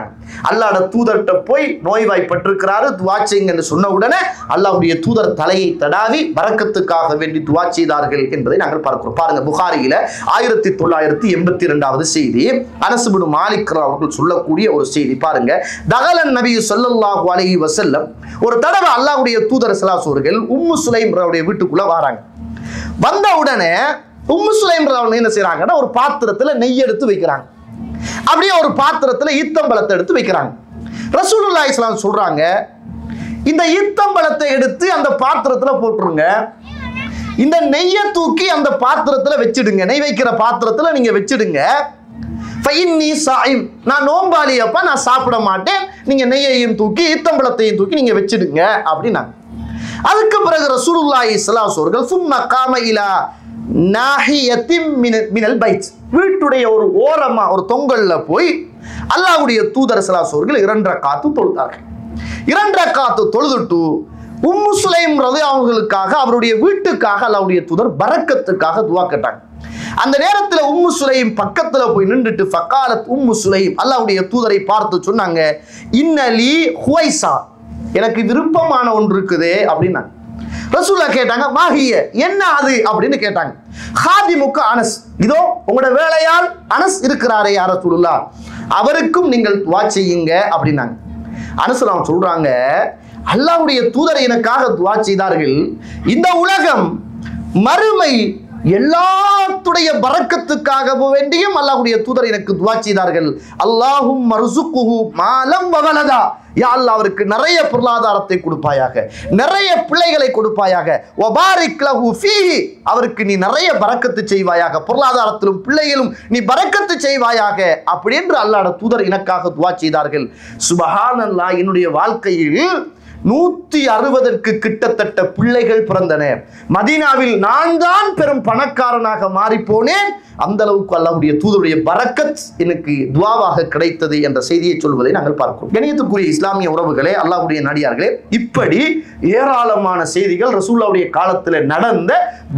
அல்லாஹ்வுடைய தூதர்கிட்ட போய் நோய்வாய்ப்பட்டிருக்கிறாரு, துஆ செய்யுங்க என்று சொன்ன உடனே அல்லாஹ்வுடைய தூதர் தலையை தடாவி பரக்கத்துக்காக வேண்டி துஆ செய்தார்கள் என்பதை நாங்கள் பார்க்கிறோம். பாருங்க, புகாரியில 1982வது செய்தி, அனஸ் இப்னு மாலிக் அவர்கள் சொல்லக்கூடிய ஒரு செய்தி. பாருங்க, தகலன் நபி ஸல்லல்லாஹு அலைஹி வஸல்லம் ஒரு தடவை அல்லாஹ்வுடைய தூதர் ஸல்லல்லாஹு அலைஹி வஸல்லம் உம்மு சுலைம் அவருடைய வீட்டுக்குள்ள வராங்க. வந்த உடனே உம்மு சுலைம் என்ன செய்யறாங்கன்னா, ஒரு பாத்திரத்துல நெய் எடுத்து வைக்கிறாங்க. அப்படியே ஒரு பாத்திரத்துல ஈத்தம்பழத்தை எடுத்து வைக்கிறாங்க. ரசூலுல்லாஹி ஸல்லல்லாஹு அலைஹி வஸல்லம் சொல்றாங்க, இந்த ஈத்தம்பழத்தை எடுத்து அந்த பாத்திரத்துல போட்டுருங்க, இந்த நெய்யை தூக்கி அந்த பாத்திரத்துல வச்சிடுங்க, நெய் வைக்கிற பாத்திரத்துல நீங்க வச்சிடுங்க. ஃபைன்னி ஸாயிம், நான் நோம்பாளி, அப்ப நான் சாப்பிட மாட்டேன், நீங்க நெய்யையும் தூக்கி ஈத்தம்பழத்தையும் தூக்கி நீங்க வச்சிடுங்க அப்படின்னாங்க. அதுக்கு பிறகு ரசூலுல்லாஹி ஸல்லல்லாஹு அலைஹி வஸல்லம் சும்ம காம இலா நாஹியத்தின் மினல் பைத், வீட்டுடைய ஒரு ஓரமா ஒரு தொங்கல்ல போய் அல்லாஹ்வுடைய தூதர் ஸல்லல்லாஹு அலைஹி வஸல்லம் 2 ரக்காத்து தொழுதார்கள். 2 ரக்காத்து தொழுதுட்டு உம்மு சுலைம் ரலியல்லாஹு அவர்களுக்காக, அவருடைய வீட்டுக்காக அல்லாஹ்வுடைய தூதர் பரக்கத்துக்காக துஆ கேட்டாங்க. அந்த நேரத்துல உம்மு சுலைம் பக்கத்துல போய் நின்றுட்டு ஃபகாலத் உம்மு சுலைம் அல்லாஹ்வுடைய தூதரை பார்த்து சொன்னாங்க, இன்னலி ஹுவைஸா, எனக்கு விருப்பமான ஒன்று இருக்குது அப்படின்னா. ரசூலுல்லாஹ் கேட்டாங்க, மாஹிய, என்ன அது அப்படின்னு கேட்டாங்க. ஹாதிமுக்க அனஸ், இதோ உங்களோட வேலையால் அனஸ் இருக்கிறாரே யா ரசூலுல்லாஹ், அவருக்கும் நீங்கள் துஆ செய்யுங்க அப்படின்னாங்க. அனஸ் சொல்றாங்க, அல்லாஹ்வுடைய தூதர் எனக்காக துஆ செய்தார்கள், இந்த உலகம் மறுமை எல்லாத்துடைய பரக்கத்துக்காக வேண்டியும் அல்லாஹ்வுடைய தூதர் எனக்கு துஆ செய்தார்கள். அல்லாஹும் மர்சுக்குஹு மாலம் வவலதா, யா அல்லாஹ் அவருக்கு நிறைய பொருளாதாரத்தை கொடுப்பாயாக, நிறைய பிள்ளைகளை கொடுப்பாயாக, வபாரிக் லஹு ஃபீஹி, அவருக்கு நீ நிறைய பரக்கத்து செய்வாயாக, பொருளாதாரத்திலும் பிள்ளைகளும் நீ பரக்கத்து செய்வாயாக அப்படின்னு அல்லாஹ்வுடைய தூதர் எனக்காக துஆ செய்தார்கள். சுப்ஹானல்லாஹ், என்னுடைய வாழ்க்கையில் 160க்கு கிட்டத்தட்ட பிள்ளைகள் பிறந்தன. மதீனாவில் நான் தான் பெரும் பணக்காரனாக மாறி போனேன். அந்த அளவுக்கு அல்லாஹ்வுடைய தூதருடைய பரக்கத் எனக்கு துஆவாக கிடைத்தது என்ற செய்தியை சொல்வதை நாங்கள் பார்க்கிறோம். கண்ணியத்துக்குரிய இஸ்லாமிய உறவுகளே, அல்லாஹ்வுடைய நடிகார்களே, இப்படி ஏராளமான செய்திகள் ரசூலுல்லாஹ்வுடைய காலத்தில் நடந்த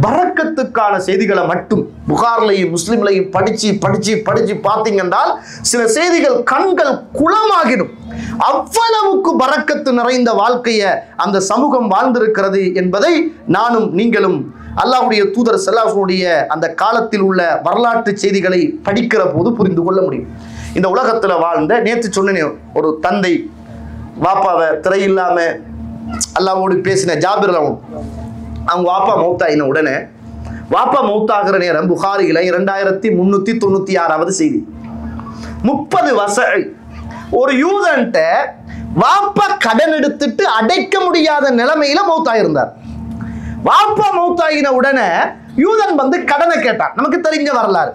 பரக்கத்துக்கான செய்திகளை மட்டும் புகார்லையும் முஸ்லிம்லையும் படிச்சு படிச்சு படிச்சு பார்த்தீங்கன்றால் சில செய்திகள் கண்கள் குளமாகிடும். அவ்வளவுக்கு பரக்கத்து நிறைந்த வாழ்க்கையை அந்த சமூகம் வாழ்ந்திருக்கிறது என்பதை நானும் நீங்களும் அல்லாஹ்வுடைய தூதர் ஸல்லல்லாஹு அலைஹி வஸல்லம் அந்த காலத்தில் உள்ள வரலாற்று செய்திகளை படிக்கிற போது புரிந்து கொள்ள முடியும். இந்த உலகத்துல வாழ்ந்த, நேற்று சொன்னேன், ஒரு தந்தை வாப்பாவை திரையில்லாம அல்லாஹ்வோடு பேசின ஜாபிர் அவங்க வாப்பா மௌத்தாயின உடனே, வாப்பா மௌத்தாகிற நேரம் புகாரியில 2396வது செய்தி, 30 வருஷம் ஒரு யூதன்ட்ட வாப்பா கடன் எடுத்துட்டு அடைக்க முடியாத நிலைமையில மௌத்தாயிருந்தார். வாப்பா மௌத்தாயின உடனே யூதன் வந்து கடனை கேட்டான். நமக்கு தெரிஞ்ச வரலாறு.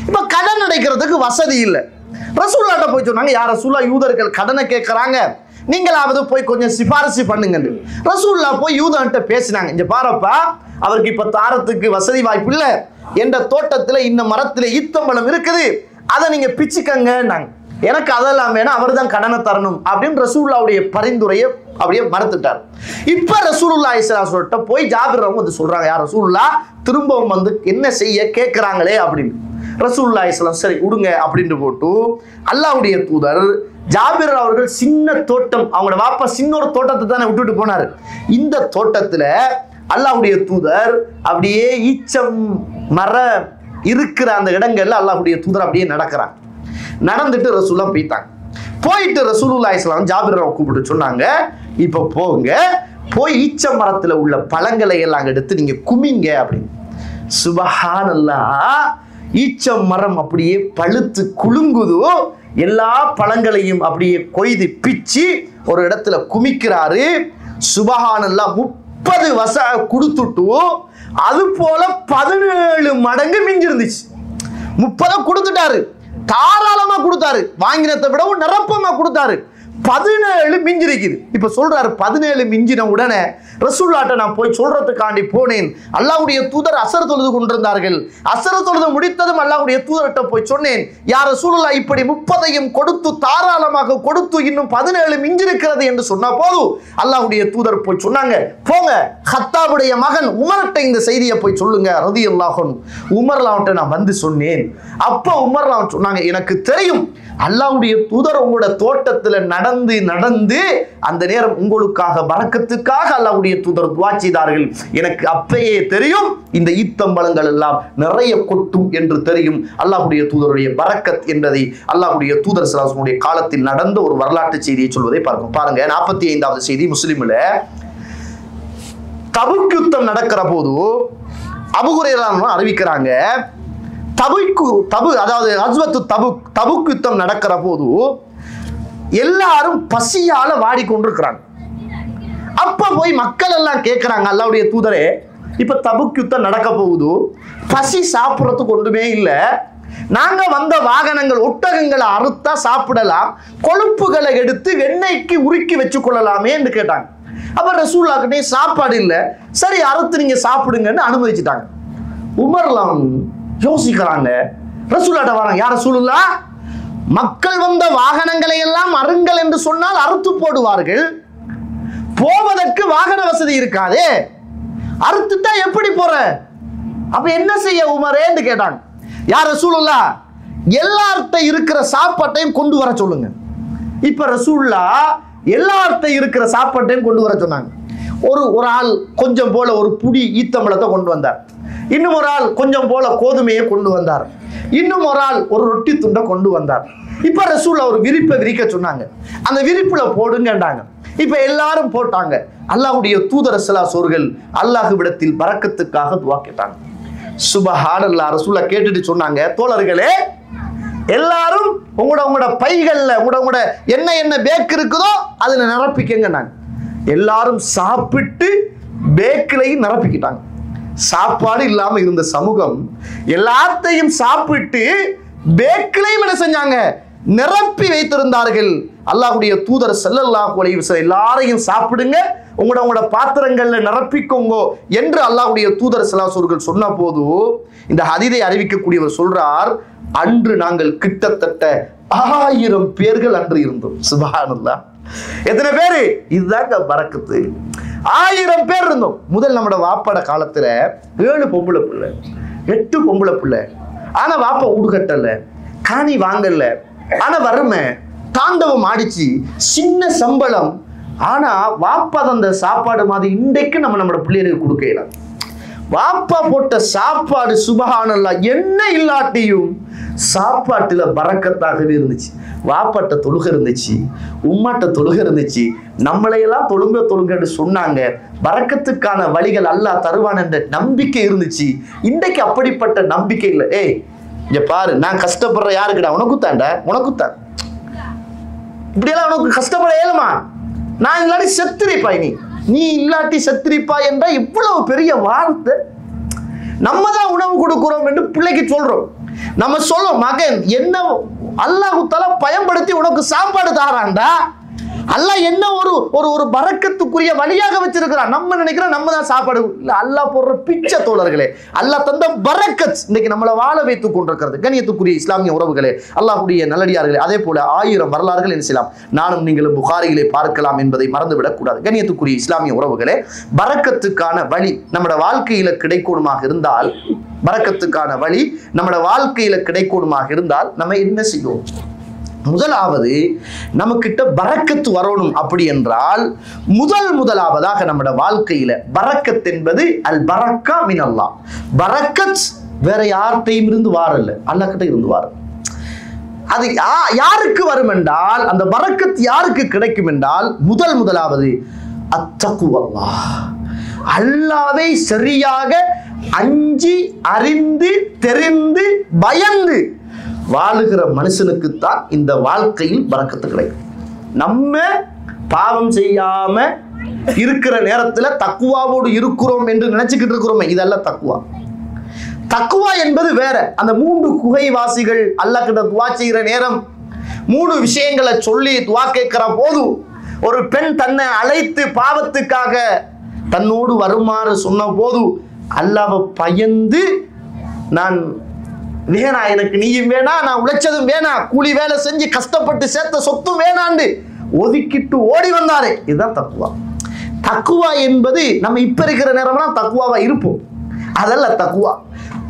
இப்ப கடன் அடைக்கிறதுக்கு வசதி இல்லை. ரசூலுல்லாஹ்ட்ட போய் சொன்னாங்க, யார் ரசூலுல்லாஹ், யூதர்கள் கடனை கேட்கறாங்க, நீங்களாவது போய் கொஞ்சம் சிபாரிசு பண்ணுங்க. ரசூலுல்லாஹ் போய் யூதன்ட்ட பேசினாங்க, இங்க பாருப்பா, அவருக்கு இப்ப தாரத்துக்கு வசதி வாய்ப்பு இல்லை, என்ற தோட்டத்துல இந்த மரத்துல ஈத்தம்பழம் இருக்குது, அதை நீங்க பிச்சுக்கங்க, எனக்கு அதெல்லாம் வேணா, அவர் தான் கடனை தரணும் அப்படின்னு ரசூலுல்லாஹ்வுடைய பரிந்துரையை அப்படியே மறுத்துட்டார். இப்ப ரசூலுல்லாஹி ஸல்லல்லாஹு அலைஹி வஸல்லம் போய் ஜாபிர் வந்து சொல்றாங்க, யார் ரசூலுல்லாஹ் திரும்பவும் வந்து என்ன செய்ய கேட்கிறாங்களே அப்படின்னு. ரசூலுல்லாஹி ஸல்லல்லாஹு அலைஹி வஸல்லம் சரி விடுங்க அப்படின்னு போட்டு அல்லாஹ்வுடைய தூதர் ஜாபிர் அவர்கள் சின்ன தோட்டம், அவங்களோட வாப்பா சின்ன ஒரு தோட்டத்தை தானே விட்டுட்டு போனாரு, இந்த தோட்டத்துல அல்லாஹ்வுடைய தூதர் அப்படியே ஈச்சம் மர இருக்கிற அந்த இடங்கள்ல அல்லாஹ்வுடைய தூதர் அப்படியே நடக்கிறாங்க. நடந்துட்டு ரசூலுல்லாஹ் போயிட்டாங்க. போயிட்டு ரசூலுல்லாஹி ஸல்லல்லாஹு அலைஹி வஸல்லம் ஜாபிரை கூப்பிட்டு சொன்னாங்க, இப்ப போங்க, போய் ஈச்ச மரத்துல உள்ள பழங்களை எல்லாம் எடுத்து நீங்க குமிங்க அப்படின்னு. சுப்ஹானல்லாஹ், ஈச்ச மரம் அப்படியே பழுத்து குலுங்குதோ, எல்லா பழங்களையும் அப்படியே கொய்து பிச்சு ஒரு இடத்துல குமிக்கிறாரு. சுப்ஹானல்லாஹ், 30 வருஷம் கொடுத்துட்டு அது போல 17 மடங்கு மிஞ்சி இருந்துச்சு. 30 கொடுத்துட்டாரு, தாராளமா கொடுத்தாரு, வாங்கினத்தை விடவும் நிரப்பமா கொடுத்தாரு. 17 மிஞ்சிருக்குது. இப்ப சொல்றாரு 17 மிஞ்சின உடனே ரசூலுல்லாஹ்ட்ட நான் போய் சொல்றதுக்காண்டி போனேன். அல்லாஹ்வுடைய தூதர் அசர் தொழுது கொண்டிருந்தார்கள். அசர் தொழுது முடித்ததும் அல்லாஹ்வுடைய தூதர்கிட்ட போய் சொன்னேன், யா ரசூலுல்லாஹ், இப்படி 30ஐயும் கொடுத்து தாராளமாக கொடுத்து இன்னும் 17 மிஞ்சிருக்கிறது என்று சொன்ன போது அல்லாஹ்வுடைய தூதர் போய் சொன்னாங்க, போங்க கத்தாபுடைய மகன் உமர்கிட்ட இந்த செய்தியை போய் சொல்லுங்க ரலியல்லாஹு அன்ஹு. உமர்லாஹ்ட்ட நான் வந்து சொன்னேன். அப்ப உமர்லாஹ் சொன்னாங்க, எனக்கு தெரியும் அல்லாஹ்வுடைய தூதர் உங்களோட தோட்டத்துல நடந்து நடந்து அந்த நேரம் உங்களுக்காக பரக்கத்துக்காக அல்லாஹ்வுடைய தூதர் துஆ செய்தார்கள். எனக்கு அப்பயே தெரியும் இந்த ஈத்தம்பழங்கள் எல்லாம் நிறைய கொட்டும் என்று தெரியும். அல்லாஹ்வுடைய தூதருடைய பரக்கத் என்பதை அல்லாஹ்வுடைய தூதர் ஸல்லல்லாஹு அலைஹி வஸல்லம் காலத்தில் நடந்த ஒரு வரலாற்று செய்தியை சொல்வதை பார்ப்போம். பாருங்க, 45வது செய்தி முஸ்லிம்ல. தபுக் யுத்தம் நடக்கிற போது அபூ ஹுரைரா அறிவிக்கிறாங்க, தபுக் யுத்தம் நடக்கிற போது எல்லாரும் பசியால வாடிக்கொண்டிருக்கிறாங்க. அப்ப போய் மக்கள் எல்லாம் கேட்கிறாங்க, அல்லாஹ்வுடைய தூதரே, இப்ப தபுக் யுத்தம் நடக்க போகுது, பசி சாப்பிடறதுக்கு ஒன்றுமே இல்லை, நாங்க வந்த வாகனங்கள் ஒட்டகங்களை அறுத்தா சாப்பிடலாம், கொழுப்புகளை எடுத்து எண்ணெய்க்கு உருக்கி வச்சு கொள்ளலாமே என்று கேட்டாங்க. அப்ப ரசூலுல்லாஹ்கிட்டே சாப்பாடு இல்லை, சரி அறுத்து நீங்க சாப்பிடுங்கன்னு அனுமதிச்சுட்டாங்க. உமர்லாம் யோசிக்கிறாங்க, ரசூலுல்லாஹ்ட்ட வராங்க, யா ரசூலுல்லாஹ், மக்கள் வந்த வாகனங்களை எல்லாம் அருங்கள் என்று சொன்னால் அறுத்து போடுவார்கள், போவதற்கு வாகன வசதி இருக்காதே, அறுத்துட்டா எப்படி போற, அப்ப என்ன செய்ய உமரே என்று கேட்டாங்க. யா ரசூலுல்லாஹ், எல்லார்ட்ட இருக்கிற சாப்பாட்டையும் கொண்டு வர சொல்லுங்க. இப்ப ரசூலுல்லாஹ் எல்லார்ட்ட இருக்கிற சாப்பாட்டையும் கொண்டு வர சொன்னாங்க. ஒரு ஆள் கொஞ்சம் போல ஒரு புடி ஈத்தம்பழத்தை கொண்டு வந்தார், இன்னும் ஒரு ஆள் கொஞ்சம் போல கோதுமையை கொண்டு வந்தார், இன்னும் ஒரு ஆள் ஒரு ரொட்டி துண்டை கொண்டு வந்தார். இப்ப ரசூலுல்லாஹ் ஒரு விரிப்பை விரிக்க சொன்னாங்க, அந்த விரிப்புல போடுங்கன்றாங்க. இப்ப எல்லாரும் போட்டாங்க. அல்லாஹ்வுடைய தூதர் ஸல்லல்லாஹு அலைஹி வஸல்லம் அல்லாஹ்விடத்தில் பரக்கத்துக்காக துஆ கேட்டாங்க. சுப்ஹானல்லாஹ். ரசூலுல்லாஹ் கேட்டுட்டு சொன்னாங்க, தோழர்களே, எல்லாரும் உங்களோட பைகள்ல உங்களோட என்ன பேக் இருக்குதோ அதுல நிரப்பிக்கங்க. எல்லாரும் சாப்பிட்டு பேக்கிலையும் நிரப்பிக்கிட்டாங்க. சாப்பாடு இல்லாம இருந்த சமூகம் எல்லாத்தையும் சாப்பிட்டு பேக்கிலையும் என்ன செஞ்சாங்க, நிரப்பி வைத்திருந்தார்கள். அல்லாஹ்வுடைய தூதர் ஸல்லல்லாஹு அலைஹி வஸல்லம் எல்லாரையும் சாப்பிடுங்க, உங்களோட பாத்திரங்கள்ல நிரப்பிக்கோங்க என்று அல்லாஹ்வுடைய தூதர் ஸல்லல்லாஹு அலைஹி வஸல்லம் சொன்ன போது இந்த ஹதீஸை அறிவிக்கக்கூடியவர் சொல்றார், அன்று நாங்கள் கிட்டத்தட்ட 1000 பேர்கள் அன்று இருந்தோம். சுப்ஹானல்லாஹ். எத்தனை பேரு? இதுதாங்க பரக்கத்து. 1000 பேர் இருந்தோம். முதல் நம்மட வாப்பாட காலத்துல 7 பொம்பளை பிள்ளை 8 பொம்பளை பிள்ளை. ஆனா வாப்பா ஊடு கட்டல, காணி வாங்கல, ஆனா வறுமை தாண்டவம் ஆடிச்சு, சின்ன சம்பளம். ஆனா வாப்பா தந்த சாப்பாடு மாதிரி இன்றைக்கு நம்மளோட பிள்ளைகளுக்கு கொடுக்கலாம். வாப்பா போட்ட சாப்பாடு சுப்ஹானல்லாஹ் என்ன இல்லாட்டியும் சாப்பாட்டுல பரக்கத்தாகவே இருந்துச்சு. வாப்பாட்ட தொழுகை இருந்துச்சு, உம்மாட்ட தொழுகை இருந்துச்சு, நம்மளையெல்லாம் தொழுங்கன்னு சொன்னாங்க. பரக்கத்துக்கான வழிகள் அல்லாஹ் தருவான் என்ற நம்பிக்கை இருந்துச்சு. இன்றைக்கு அப்படிப்பட்ட நம்பிக்கை இல்லை. ஏய் இங்க பாரு, நான் கஷ்டப்படுற யாருக்குடா? உனக்குத்தான்டா, உனக்குத்தான். இப்படியெல்லாம் உனக்கு கஷ்டப்பட ஏழுமா? நான் இல்லாட்டி செத்துரிப்பாய், நீ இல்லாட்டி செத்துரிப்பாய் என்ற இவ்வளவு பெரிய வார்த்தை. நம்ம தான் உணவு கொடுக்கிறோம் என்று பிள்ளைக்கு சொல்றோம். நம்ம சொல்லும், மகன் என்ன அல்லாஹ் தஆலா பயன்படுத்தி உனக்கு சாப்பாடு தாரான்டா, அல்லாஹ் என்ன ஒரு பரக்கத்துக்குரிய வழியாக வச்சிருக்கிறான். நம்ம நினைக்கிறோம் நம்ம தான் சாப்பாடு இல்லை, அல்லாஹ் போடுற பிச்சை. தோழர்களே, அல்லாஹ் தந்த பரக்கத் இன்னைக்கு நம்மளை வாழ வைத்துக் கொண்டிருக்கிறது. கண்ணியத்துக்குரிய இஸ்லாமிய உறவுகளே, அல்லாஹ்வுடைய நல்லடியார்களே, அதே போல 1000 வரலாறுகள் என்ன செய்யலாம், நானும் நீங்களும் புகாரியிலே பார்க்கலாம் என்பதை மறந்துவிடக் கூடாது. கண்ணியத்துக்குரிய இஸ்லாமிய உறவுகளே, பரக்கத்துக்கான வழி நம்மட வாழ்க்கையில கிடைக்கணுமாக இருந்தால், பரக்கத்துக்கான வழி நம்மட வாழ்க்கையில கிடைக்கணுமாக இருந்தால் நம்ம என்ன செய்வோம்? முதலாவது நமக்கிட்ட பரக்கத்து வரணும். அப்படி என்றால் முதலாவதாக நம்மட வாழ்க்கையில பரக்கத் என்பது அல் பரக்கா மினல்லாஹ். பரக்கத் வேற யார்கிட்டையும் இருந்து வாரல்ல, அல்லாஹ் கிட்ட இருந்து வார. அது யாருக்கு வரும் என்றால், அந்த பரக்கத் யாருக்கு கிடைக்கும் என்றால் முதலாவது அத்தக்வல்லாஹ். அல்லாஹ்வை சரியாக அஞ்சி அறிந்து தெரிந்து பயந்து வாழுகிற மனுஷனுக்குத்தான் இந்த வாழ்க்கையில் பரக்கத்து கிடைக்கும். நம்ம பாவம் செய்யாம இருக்கிற நேரத்துல தக்குவாவோடு இருக்கிறோம் என்று நினைச்சுக்கிட்டு இருக்கிறோமே, இதெல்லாம் தக்குவா. தக்குவா என்பது வேற. அந்த 3 குகைவாசிகள் அல்லாஹ் கிட்ட துஆ செய்கிற நேரம் 3 விஷயங்களை சொல்லி துஆ கேட்கிற போது ஒரு பெண் தன்னை அழைத்து பாவத்துக்காக தன்னோடு வருமாறு சொன்ன போது அல்லாஹ்வை பயந்து, நான் வேணா, எனக்கு நீயும் வேணா, நான் உழைச்சதும் வேணா, கூலி வேலை செஞ்சு கஷ்டப்பட்டு சேர்த்த சொத்தும் வேணாண்டு ஒதுக்கிட்டு ஓடி வந்தாரே, இதுதான் தக்குவா. தக்குவா என்பது நம்ம இப்ப இருக்கிற நேரம்லாம் தக்குவாவா இருப்போம், அதல்ல தக்குவா.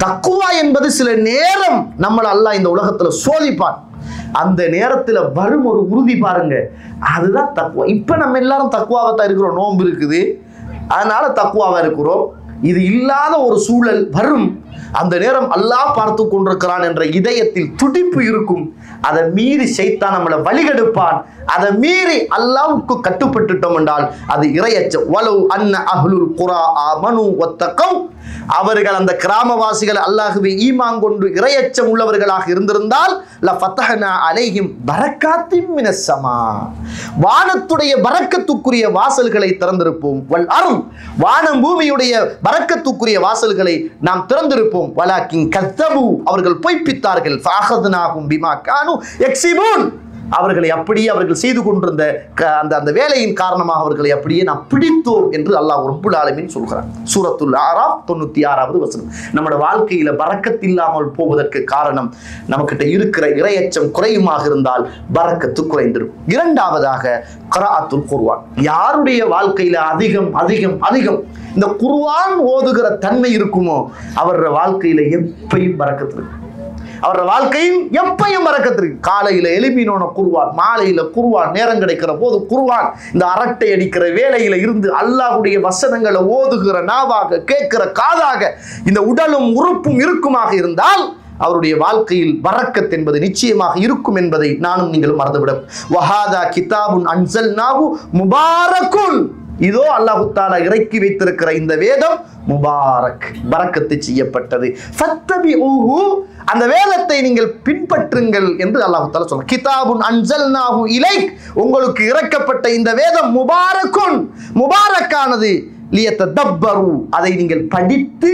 தக்குவா என்பது சில நேரம் நம்மளை அல்லாஹ் இந்த உலகத்துல சோதிப்பான். அந்த நேரத்துல வரும் ஒரு உறுதி பாருங்க, அதுதான் தக்குவா. இப்ப நம்ம எல்லாரும் தக்குவாவா தான் இருக்கிறோம், நோன்பு இருக்குது அதனால தக்குவாவா இருக்கிறோம். இது இல்லாத ஒரு சூழல் வரும், அந்த நேரம் அல்லாஹ் பார்த்து கொண்டிருக்கிறான் என்ற இதயத்தில் துடிப்பு இருக்கும். அதை மீறி ஷைத்தான் நம்மளை வழிகெடுப்பான். அதை மீறி அல்லாஹ்வுக்கு கட்டுப்பட்டுட்டோம் என்றால் அது இறையச்சம். வலவ் அன்ன அஹ்லுல் குரா ஆமனு வத்தகவ், அவர்கள் அந்த கிராமவாசிகள் அல்லாஹ்வை ஈமான் கொண்டு இறையச்சம் உள்ளவர்களாக இருந்திருந்தால் லஃபதஹ்னா அலைஹிம் பரக்காத்தின் மினஸ் ஸமா, வானத்துடைய பரக்கத்துக்குரிய வாசல்களை திறந்திருப்போம். வல் அர்த், வானம் பூமியுடைய பரக்கத்துக்குரிய வாசல்களை நாம் திறந்திருப்போம். வலாக்கின் கத்தபு, அவர்கள் பொய்ப்பித்தார்கள். ஃபஅഖذனாஹும் பிமா கானூ யக்ஸிபூன், அவர்களை அப்படியே அவர்கள் செய்து கொண்டிருந்த அந்த வேலையின் காரணமாக அவர்களை அப்படியே நாம் பிடித்தோம் என்று அல்லாஹ் ரப்புல் ஆலமீன் சொல்கிறார். சூரத்துல் ஆராஃப் 96வது வசனம். நம்முடைய வாழ்க்கையில பரக்கத் இல்லாமல் போவதற்கு காரணம் நமக்கிட்ட இருக்கிற இறையச்சம் குறையுமாக இருந்தால் பரக்கத்து குறைந்திருக்கும். இரண்டாவதாக க்ராஅத்துல் குர்ஆன். யாருடைய வாழ்க்கையில அதிகம் அதிகம் அதிகம் இந்த குர்ஆன் ஓதுகிற தன்மை இருக்குமோ அவருடைய வாழ்க்கையில எப்பயும் பரக்கத்து இருக்கு. அவரோட வாழ்க்கையில் எப்பயும் பரக்கத்திருக்கு. காலையில எழுப்பினோன குர்ஆன், மாலையில குர்ஆன், நேரம் கிடைக்கிற போது குர்ஆன், இந்த அரட்டை அடிக்கிற வேலையில இருந்து அல்லாஹ்வுடைய வசனங்களை ஓதுகிற நாவாக, கேட்கிற காதாக, இந்த உடலும் உறுப்பும் இருக்குமாக இருந்தால் அவருடைய வாழ்க்கையில் பரக்கத் என்பது நிச்சயமாக இருக்கும் என்பதை நானும் நீங்களும் மறந்துவிட. வஹாதா கிதாபுன் அன்ஸல்நாஹு முபாரக்குன், இதோ அல்லாஹ் தஆலா இறக்கி வைத்திருக்கிற இந்த வேதம் முபாரக், பரக்கத்து செய்யப்பட்டது. ஃபத்தபிஊஹு, அந்த வேதத்தை நீங்கள் பின்பற்றுங்கள் என்று அல்லாஹ் தஆலா சொல்றார். கிதாபுன் அன்ஸல்நாஹு இலைக், உங்களுக்கு இறக்கப்பட்ட இந்த வேதம் முபாரக்குன், முபாரக்கானது. லியததப்பரு, அதை நீங்கள் படித்து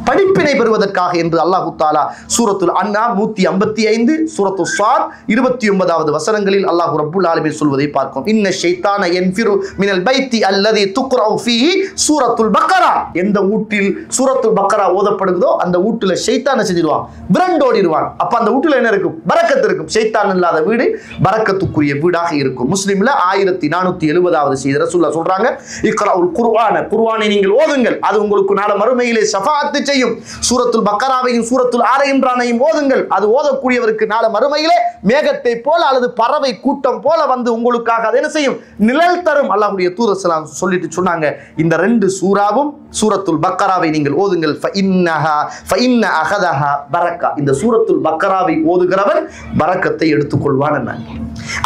படிப்பினை பெறுவதற்காக என்று அல்லாஹ் தஆலா சூரத்துல் அன்ஆம் 155, சூரத்துல் ஸாத் 29வது வசனங்களில் அல்லாஹ் ரப்புல் ஆலமீன் சொல்வதை பார்க்கிறோம். இன்ன ஷைத்தான யன்ஃபிரு மினல் பைத்தி அல்லதி துக்ரவு ஃபீஹி சூரத்துல் பக்கரா, எந்த வீட்டில் சூரத்துல் பக்கரா ஓதப்படுகிறதோ அந்த வீட்டுல ஷைத்தானை செஞ்சிடுவான், விரண்டோடிடுவான். அப்ப அந்த வீட்டுல என்ன இருக்கும்? பரக்கத்து இருக்கும். ஷைத்தான் இல்லாத வீடு பரக்கத்துக்குரிய வீடாக இருக்கும். முஸ்லிம்ல 1470வது செய்தி ரசூலுல்லாஹ் சொல்றாங்க, இக்ராஉல் குர்ஆன, குர்ஆனை நீங்கள் ஓதுங்கள், அது உங்களுக்கு நாளை மறுமையிலே ஷஃபாஅத் செய்யும். சூரத்துல் பக்கராவையும் சூரத்துல் ஆல இம்ரானையும் ஓதுங்கள், அது ஓதக்கூடியவருக்கு நாளை மறுமையிலே மேகத்தை போல அல்லது பறவை கூட்டம் போல வந்து உங்களுக்காக அது என்ன செய்யும்? நிழல் தரும். அல்லாஹ்வுடைய தூதர் ஸல்லல்லாஹு அலைஹி சொல்லிட்டு சொன்னாங்க, இந்த 2 சூராவும் சூரத்துல் பக்கராவை நீங்கள் ஓதுங்கள். ஃபஇன்ன அகதஹா பரக்கா, இந்த சூரத்துல் பக்கராவை ஓதுகிறவன் பரக்கத்தை எடுத்துக்கொள்வான் என்னாங்க.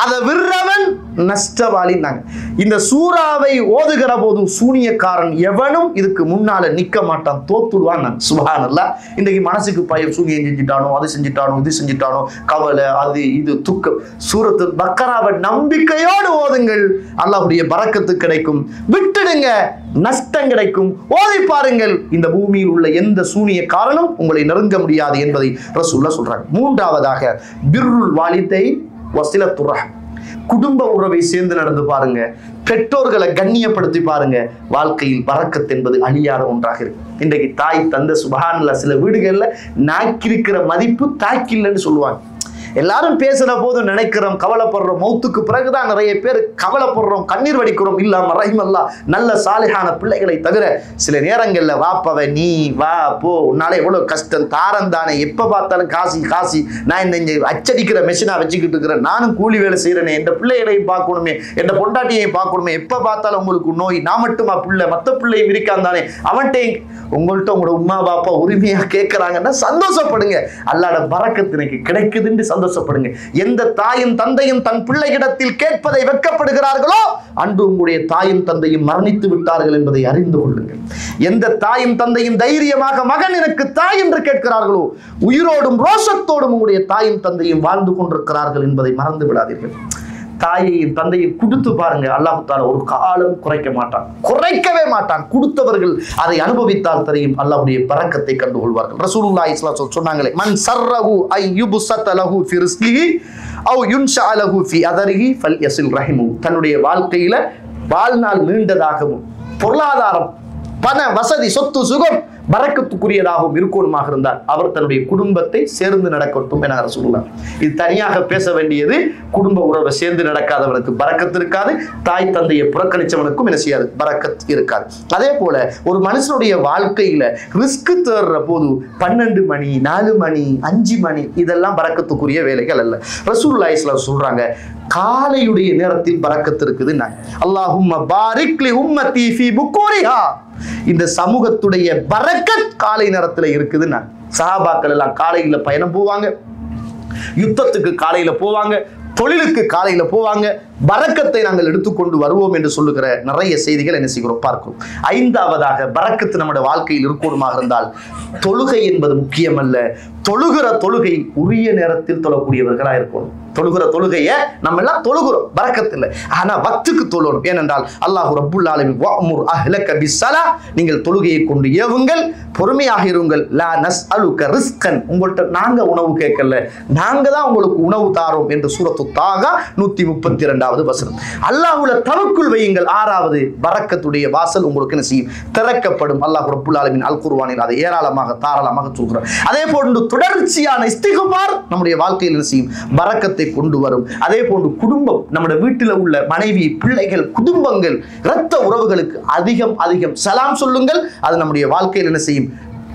அதை விர்றவன் நஷ்டவாளின்னாங்க. இந்த சூறாவை ஓதுகிற போது சூனியக்காரன் எவனும் இதுக்கு முன்னால நிக்க மாட்டான், தோத்துடுவான். சுப்ஹானல்லாஹ். இன்றைக்கு மனசுக்கு பயம், சூனியம் செஞ்சுட்டானோ, அது செஞ்சுட்டானோ, இது செஞ்சுட்டானோ, கவலை, அது இது துக்கம். சூரத்துல் பக்கராவை நம்பிக்கையோடு ஓதுங்கள், அல்லாஹ்வுடைய பரக்கத்து கிடைக்கும். விட்டுடுங்க, நஷ்டம் கிடைக்கும். ஓதி பாருங்கள், இந்த பூமியில் உள்ள எந்த சூனிய காரணம் உங்களை நெருங்க முடியாது என்பதை ரசூலுல்லாஹ் சொல்றாங்க. மூன்றாவதாக பிர்ருல் வாலிதைன் வஸிலத்துர் ரஹம், குடும்ப உறவை சேர்ந்து நடந்து பாருங்க, பெற்றோர்களை கண்ணியப்படுத்தி பாருங்க, வாழ்க்கையில் பரக்கத் என்பது அழியாத ஒன்றாக இருக்கு. இன்றைக்கு தாய் தந்தை சுப்ஹானல்லாஹ், சில வீடுகளில் நாக்கிருக்கிற மதிப்பு தாக்கில்லைன்னு சொல்லுவாங்க. எல்லாரும் பேசுற போது நினைக்கிறோம், கவலைப்படுறோம், மௌத்துக்கு பிறகுதான் நிறைய பேர் கவலைப்படுறோம், கண்ணீர் வடிக்கிறோம். இல்லாம ரஹிமல்லா, நல்ல சாலிஹான பிள்ளைகளை தவிர சில நேரங்கள்ல வாப்பவ நீ வா போ, உன்னால எவ்வளவு கஷ்டம், தாரம் தானே, எப்ப பார்த்தாலும் காசி காசி, நான் இந்த அச்சடிக்கிற மெஷினா வச்சுக்கிட்டு இருக்கிறேன், நானும் கூலி வேலை செய்யறேனே, என் பிள்ளைகளையும் பார்க்கணுமே, என் பொண்டாட்டியையும் பார்க்கணுமே, எப்ப பார்த்தாலும் உங்களுக்கு நோய், நான் மட்டுமா பிள்ளை, மற்ற பிள்ளையும் இருக்கான் தானே, அவன்கிட்ட உங்கள்கிட்ட உங்களோட உமா பாப்பா உரிமையா கேட்கிறாங்கன்னா சந்தோஷப்படுங்க, அல்லாஹ்வோட பரக்கத் எனக்கு கிடைக்குதுன்னு சந்தோஷப்படுங்க. எந்த தாயும் தந்தையும் தன் பிள்ளையிடத்தில் கேட்பதை வெட்கப்படுகிறார்களோ அன்று உங்களுடைய தாயும் தந்தையும் மரணித்து விட்டார்கள் என்பதை அறிந்து கொள்ளுங்கள். எந்த தாயும் தந்தையும் தைரியமாக மகன் எனக்கு தாய் என்று கேட்கிறார்களோ உயிரோடும் ரோஷத்தோடும் உங்களுடைய தாயும் தந்தையும் வாழ்ந்து கொண்டிருக்கிறார்கள் என்பதை மறந்து விடாதீர்கள். தாயையும் தந்தையும் கொடுத்து பாருங்க, அல்லாஹ் தஆலா ஒரு காலம் குறைக்க மாட்டான், குறைக்கவே மாட்டான். கொடுத்தவர்கள் அதை அனுபவித்தால் தெரியும் அல்லாஹ்வுடைய பரக்கத்தை கண்டுகொள்வார்கள். ரசூலுல்லாஹி ஸல்லல்லாஹு அலைஹி வஸல்லம் சொன்னாங்களே, மன் சர்ரஹு அய்யுப்ஸத லஹு ஃபி ரிஸ்கிஹி அவ் யுன்ஷா லஹு ஃபி அதரிஹி ஃபல்யஸில் ரஹிமு. தன்னுடைய வாழ்க்கையில வாழ்நாள் நீண்டதாகவும் பொருளாதாரம் பண வசதி சொத்து சுகம் பரக்கத்துக்குரியதாகவும் இருக்கணுமாக இருந்தால் அவர் தன்னுடைய குடும்பத்தை சேர்ந்து நடக்கட்டும் என சொல்லலாம். இது தனியாக பேச வேண்டியது. குடும்ப உறவை சேர்ந்து நடக்காதவனுக்கு பரக்கத்து இருக்காது, தாய் தந்தையை புறக்கணிச்சவனுக்கும் என்ன செய்யாது, பரக்கத் இருக்காது. அதே போல ஒரு மனுஷனுடைய வாழ்க்கையில ரிஸ்க் தேடுற போது 12 மணி 4 மணி 5 மணி இதெல்லாம் பரக்கத்துக்குரிய வேலைகள் அல்ல. ரசூலுல்லாஹி ஸல்லல்லாஹு அலைஹி வஸல்லம் சொல்றாங்க, காலையுடைய நேரத்தில் பரக்கத்து இருக்குது. அல்லாஹும்ம பாரிக் லி உம்மத்தி ஃபீ புக்கூரிஹா. இந்த சமூகத்துடைய பரக்கத் காலை நேரத்தில் இருக்குது. சஹாபாக்கள் எல்லாம் காலையில பயணம் போவாங்க, யுத்தத்துக்கு காலையில போவாங்க, தொழிலுக்கு காலையில போவாங்க. பரக்கத்தை நாங்கள் எடுத்துக்கொண்டு வருவோம் என்று சொல்லுகிற நிறைய செய்திகள் என்ன செய்கிறோம் பார்க்கிறோம். 5வதாக பரக்கத்து நம்முடைய வாழ்க்கையில் இருக்கணுமாக இருந்தால் தொழுகை என்பது முக்கியமல்ல, தொழுகிற தொழுகை உரிய நேரத்தில் தொழக்கூடியவர்களா இருக்கணும். தொழுகிற தொழுகையை நம்ம எல்லாம் தொழுகிறோம், பரக்கத்து இல்லை, ஆனா வக்துக்கு தொழணும். ஏனென்றால் அல்லாஹ் ரப்புல் ஆலமீன் வஅமுர் அஹ்லக பிஸ்ஸலா, நீங்கள் தொழுகையை கொண்டு ஏவுங்கள், பொறுமையாக இருங்கள். லா நஸ்அலுக ரிஸ்கன், உங்கள்கிட்ட நாங்க உணவு கேட்கல, நாங்க தான் உங்களுக்கு உணவு தாரோம் என்று சூரத்து தாகா 132வது வசனம். அல்லாஹ்வுல தவக்குல் வையுங்கள். 6வது பரக்கத்துடைய வாசல் உங்களுக்கு என்ன செய்யும், திறக்கப்படும். அல்லாஹ் ரப்புல் ஆலமீன் அல் குர்ஆனில் அதை ஏராளமாக தாராளமாக சொல்கிறார். அதே போன்று தொடர்ச்சியான இஸ்திக்பார் நம்முடைய வாழ்க்கையில் என்ன செய்யும், பரக்கத்தை கொண்டு வரும். அதே போன்று குடும்பம், நம்முடைய வீட்டில் உள்ள மனைவி பிள்ளைகள் குடும்பங்கள் இரத்த உறவுகளுக்கு அதிகம் சலாம் சொல்லுங்கள். அது நம்முடைய வாழ்க்கையில் என்ன செய்யும்,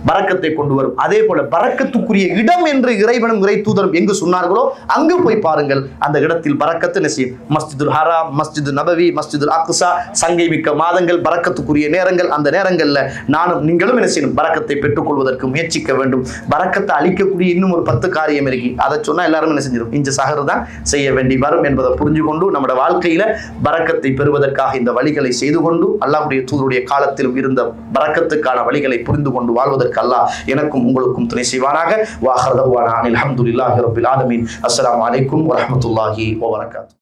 பரக்கத்தை கொண்டு வரும். அதே போல பரக்கத்துக்குரிய இடம் என்று இறைவனும் இறை தூதரும் எங்கு சொன்னார்களோ அங்கு போய் பாருங்கள், அந்த இடத்தில் பரக்கத்து நசீம். மஸ்ஜிதுல் ஹராம், மஸ்ஜிது நபவி, மஸ்ஜிதுல் அக்ஸா, சங்கை மிக்க மாதங்கள், பரக்கத்துக்குரிய நேரங்கள். அந்த நேரங்கள்ல நானும் நீங்களும் என்ன செய்யணும், பரக்கத்தை பெற்றுக்கொள்வதற்கு முயற்சிக்க வேண்டும். பரக்கத்தை அளிக்கக்கூடிய இன்னும் ஒரு 10 காரியம் இருக்கு, அதை சொன்னா எல்லாரும் என்ன செஞ்சிடும், இஞ்ச சஹர் தான் செய்ய வேண்டி வரும் என்பதை புரிஞ்சு கொண்டு நம்முடைய வாழ்க்கையில பரக்கத்தை பெறுவதற்காக இந்த வழிகளை செய்து கொண்டு அல்லாஹ்வுடைய தூதருடைய காலத்திலும் இருந்த பரக்கத்துக்கான வழிகளை புரிந்து கொண்டு வாழ்வதற்கு அல்லாஹ் எனக்கும் உங்களுக்கும் துணை செய்வானாக. வ ஆகிரு தஅவானா அல்ஹம்துலில்லாஹி ரப்பில் ஆலமீன். அஸ்ஸலாமு அலைக்கும் வ ரஹ்மத்துல்லாஹி வ பரகாத்துஹு.